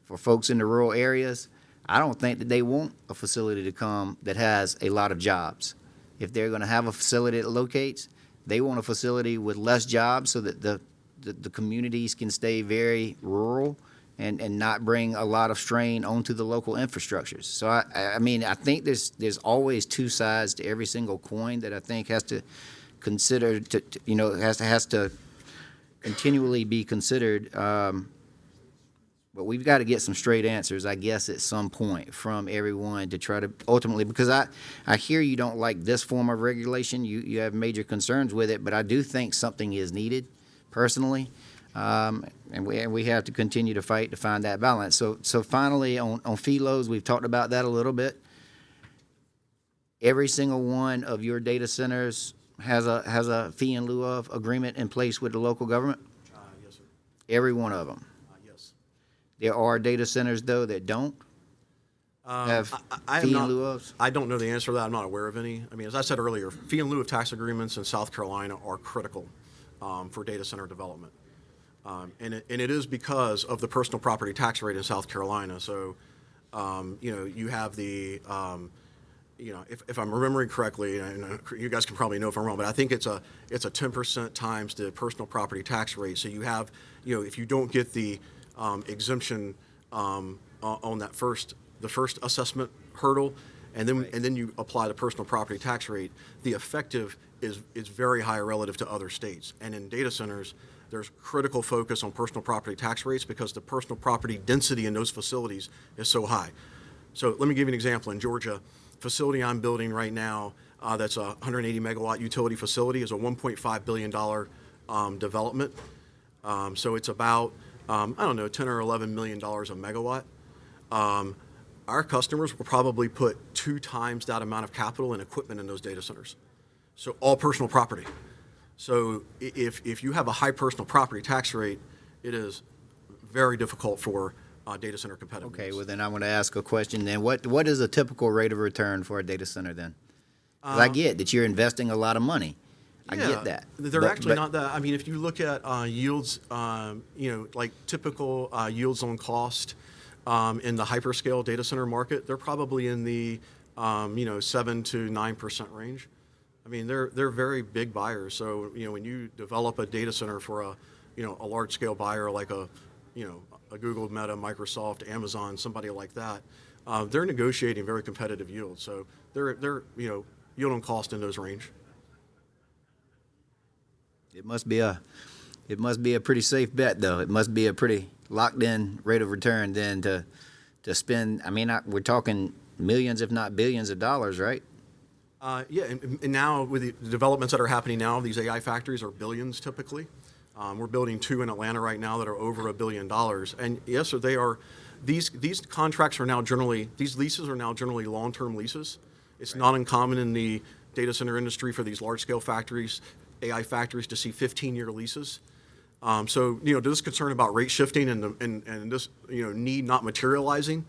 For folks in the rural areas, I don't think that they want a facility to come that has a lot of jobs. If they're going to have a facility that locates, they want a facility with less jobs so that the communities can stay very rural and not bring a lot of strain onto the local infrastructures. So I mean, I think there's always two sides to every single coin that I think has to consider has to continually be considered. But we've got to get some straight answers, I guess, at some point from everyone to try to ultimately, because I hear you don't like this form of regulation. You have major concerns with it, but I do think something is needed personally. And we have to continue to fight to find that balance. So finally, on fee loads, we've talked about that a little bit. Every single one of your data centers has a fee in lieu of agreement in place with the local government?
Yes, sir.
Every one of them.
Yes.
There are data centers, though, that don't have fee in lieu of?
I don't know the answer to that. I'm not aware of any. I mean, as I said earlier, fee in lieu of tax agreements in South Carolina are critical for data center development. And it is because of the personal property tax rate in South Carolina. So, you have the, if I'm remembering correctly, and you guys can probably know if I'm wrong, but I think it's a 10% times the personal property tax rate. So you have, if you don't get the exemption on that the first assessment hurdle, and then you apply the personal property tax rate, the effective is very high relative to other states. And in data centers, there's critical focus on personal property tax rates because the personal property density in those facilities is so high. So let me give you an example. In Georgia, facility I'm building right now, that's a 180 megawatt utility facility, is a $1.5 billion development. So it's about, I don't know, $10 or $11 million a megawatt. Our customers will probably put 2 times that amount of capital and equipment in those data centers. So all personal property. So if you have a high personal property tax rate, it is very difficult for data center competitiveness.
Okay, well then I want to ask a question then. What is a typical rate of return for a data center then? 'Cause I get that you're investing a lot I get that.
They're actually not that. I mean, if you look at yields, like typical yields on cost in the hyperscale data center market, they're probably in the 7 to 9% range. I mean, they're very big buyers. So when you develop a data center for a large scale buyer like a Google, Meta, Microsoft, Amazon, somebody like that, they're negotiating very competitive yields. So they're yield on cost in those range.
It must be a pretty safe bet, though. It must be a pretty locked-in rate of return then to spend. I mean, we're talking millions, if not billions, of dollars, right?
Yeah, and now with the developments that are happening now, these AI factories are billions typically. We're building 2 in Atlanta right now that are over $1 billion. And yes, so they are. These contracts are now generally, these leases are now generally long-term leases. It's not uncommon in the data center industry for these large-scale factories, AI factories, to see 15-year leases. So this concern about rate shifting and this need not materializing,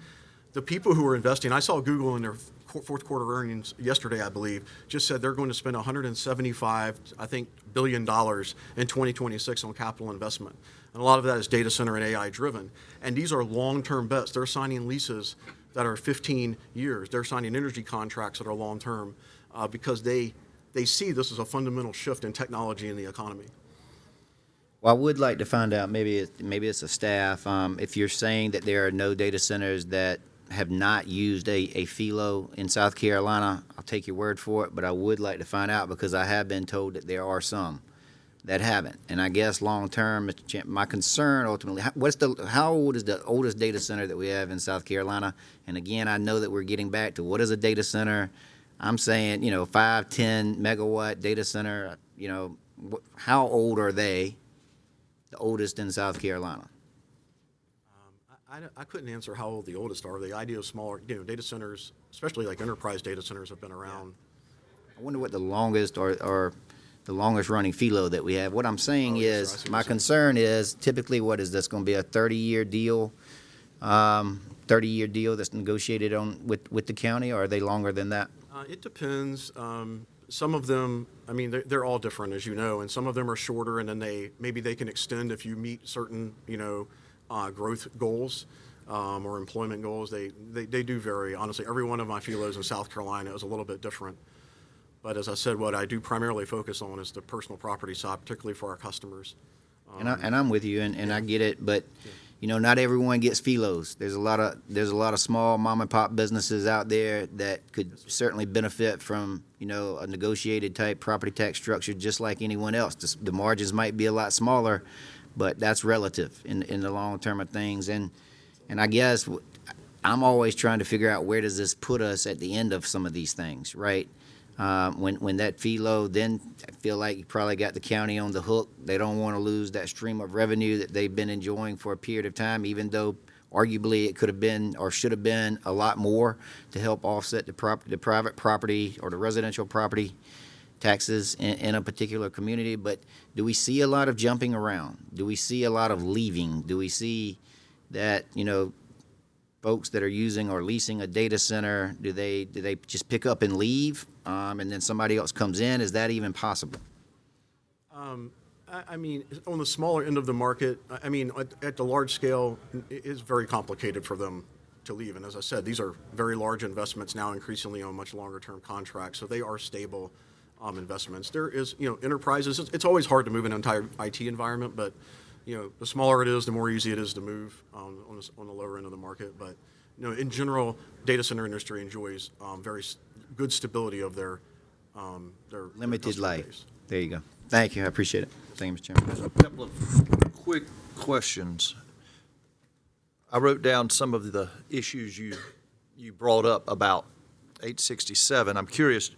the people who are investing, I saw Google in their fourth quarter earnings yesterday, I believe, just said they're going to spend $175, I think, billion in 2026 on capital investment. And a lot of that is data center and AI driven. And these are long-term bets. They're signing leases that are 15 years. They're signing energy contracts that are long-term because they see this as a fundamental shift in technology in the economy.
Well, I would like to find out, maybe it's a staff, if you're saying that there are no data centers that have not used a FILO in South Carolina, I'll take your word for it, but I would like to find out because I have been told that there are some that haven't. And I guess long-term, Mr. Champ, my concern ultimately, how old is the oldest data center that we have in South Carolina? And again, I know that we're getting back to what is a data center. I'm saying, 5, 10 megawatt data center, how old are they, the oldest in South Carolina?
I couldn't answer how old the oldest are. The idea of smaller, data centers, especially like enterprise data centers, have been around.
I wonder what the longest or the longest running FILO that we have. What I'm saying is, my concern is typically what is this going to be, a 30-year deal? 30-year deal that's negotiated on with the county, or are they longer than that?
It depends. Some of them, I mean, they're all different, as you know, and some of them are shorter, and then maybe they can extend if you meet certain, growth goals or employment goals. They do vary. Honestly, every one of my FILOs in South Carolina is a little bit different. But as I said, what I do primarily focus on is the personal property side, particularly for our customers.
And I'm with you, and I get it, but you know, not everyone gets filos. There's a lot of small mom and pop businesses out there that could certainly benefit from, you know, a negotiated type property tax structure just like anyone else. The margins might be a lot smaller, but that's relative in the long term of things. And I guess I'm always trying to figure out where does this put us at the end of some of these things, right? When that fee low, then I feel like you probably got the county on the hook. They don't want to lose that stream of revenue that they've been enjoying for a period of time, even though arguably it could have been or should have been a lot more to help offset the private property or the residential property taxes in a particular community. But do we see a lot of jumping around? Do we see a lot of leaving? Do we see that, you know, folks that are using or leasing a data center, do they just pick up and leave, and then somebody else comes in? Is that even possible?
I mean, on the smaller end of the market, I mean, at the large scale, it is very complicated for them to leave. And as I said, these are very large investments now, increasingly on much longer term contracts, so they are stable investments. There is, you know, enterprises, it's always hard to move an entire IT environment, but you know, the smaller it is, the more easy it is to move on the lower end of the market. But, you know, in general, data center industry enjoys very good stability of their
Limited life.
base.
There you go. Thank you. I appreciate it. Thank you, Mr. Chairman.
A couple of quick questions. I wrote down some of the issues you brought up about 867. I'm curious,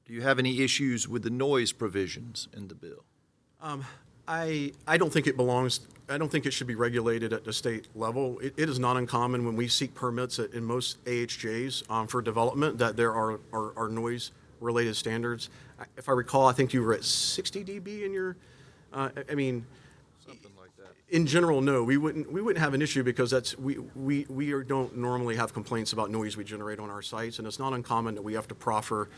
do you have any issues with the noise provisions in the bill?
I don't think it belongs, I don't think it should be regulated at the state level. It is not uncommon when we seek permits in most AHJs for development that there are noise-related standards. If I recall, I think you were at 60 dB in your, I mean,
Something like that.
in general, no, we wouldn't have an issue because we don't normally have complaints about noise we generate on our sites, and it's not uncommon that we have to proffer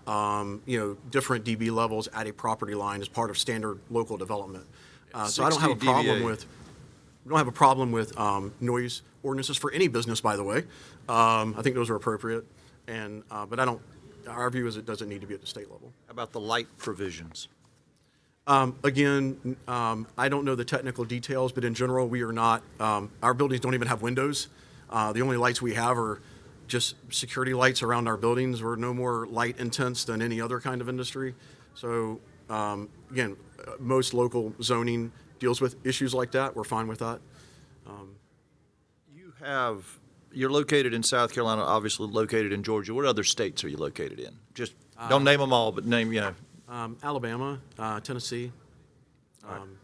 you know, different dB levels at a property line as part of standard local development. So I don't have a
60
problem
dBA.
with, we don't have a problem with noise ordinances for any business, by the way. I think those are appropriate, and but I don't. Our view is it doesn't need to be at the state level.
How about the light provisions?
Again, I don't know the technical details, but in general, we are not. Our buildings don't even have windows. The only lights we have are just security lights around our buildings. We're no more light intense than any other kind of industry. So again, most local zoning deals with issues like that. We're fine with that.
You're located in South Carolina, obviously located in Georgia. What other states are you located in? Just don't name them all, but name, you know.
Alabama, Tennessee,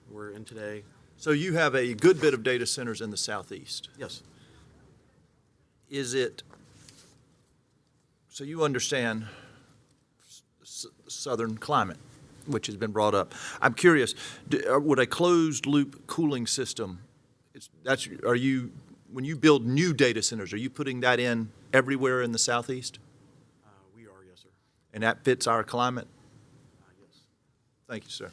we're in today.
So you have a good bit of data centers in the southeast.
Yes.
Is it, so you understand southern climate, which has been brought up. I'm curious, would a closed loop cooling system, when you build new data centers, are you putting that in everywhere in the southeast?
We are, yes, sir.
And that fits our climate?
Yes.
Thank you, sir.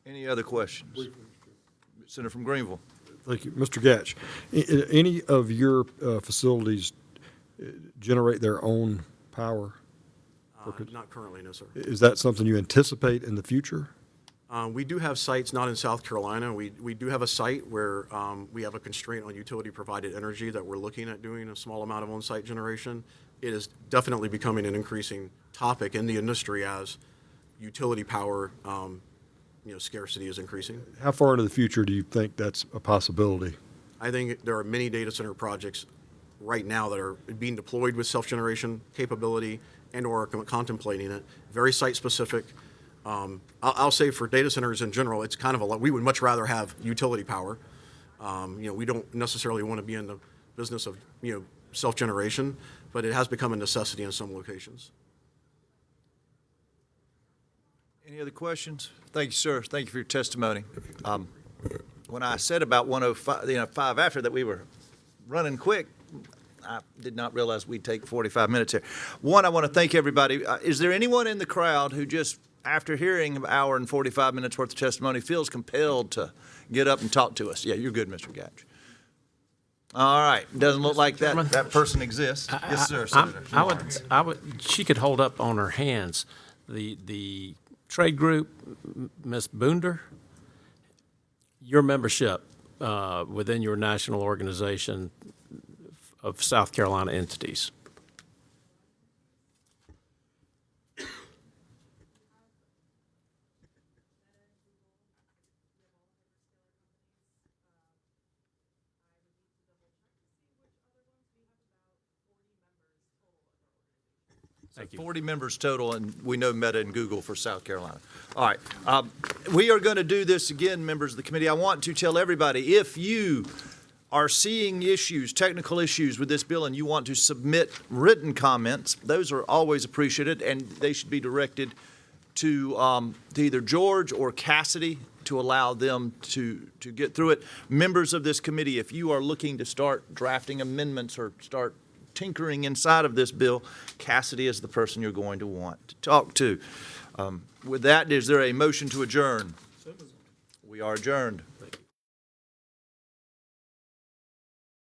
Any other questions? Senator from Greenville.
Thank you. Mr. Gatch, any of your facilities generate their own power?
Not currently, no, sir.
Is that something you anticipate in the future?
We do have sites not in South Carolina. We do have a site where we have a constraint on utility-provided energy that we're looking at doing a small amount of on-site generation. It is definitely becoming an increasing topic in the industry as utility power, scarcity is increasing.
How far into the future do you think that's a possibility?
I think there are many data center projects right now that are being deployed with self-generation capability and/or contemplating it. Very site-specific. I'll say for data centers in general, it's kind of a lot. We would much rather have utility power. We don't necessarily want to be in the business of self-generation, but it has become a necessity in some locations.
Any other questions? Thank you, sir. Thank you for your testimony. When I said about 105, 5 after that we were running quick, I did not realize we'd take 45 minutes here. One, I want to thank everybody. Is there anyone in the crowd who just, after hearing an hour and 45 minutes worth of testimony, feels compelled to get up and talk to us? Yeah, you're good, Mr. Gatch. All right. Doesn't look like that person exists. Yes, sir, Senator.
I would, she could hold up on her hands the trade group, Ms. Boonder, your membership within your national organization of South Carolina entities. Thank you.
40 members total, and we know Meta and Google for South Carolina. All right. We are going to do this again, members of the committee. I want to tell everybody, if you are seeing issues, technical issues with this bill, and you want to submit written comments, those are always appreciated, and they should be directed to either George or Cassidy to allow them to get through it. Members of this committee, if you are looking to start drafting amendments or start tinkering inside of this bill, Cassidy is the person you're going to want to talk to. With that, is there a motion to adjourn? We are adjourned.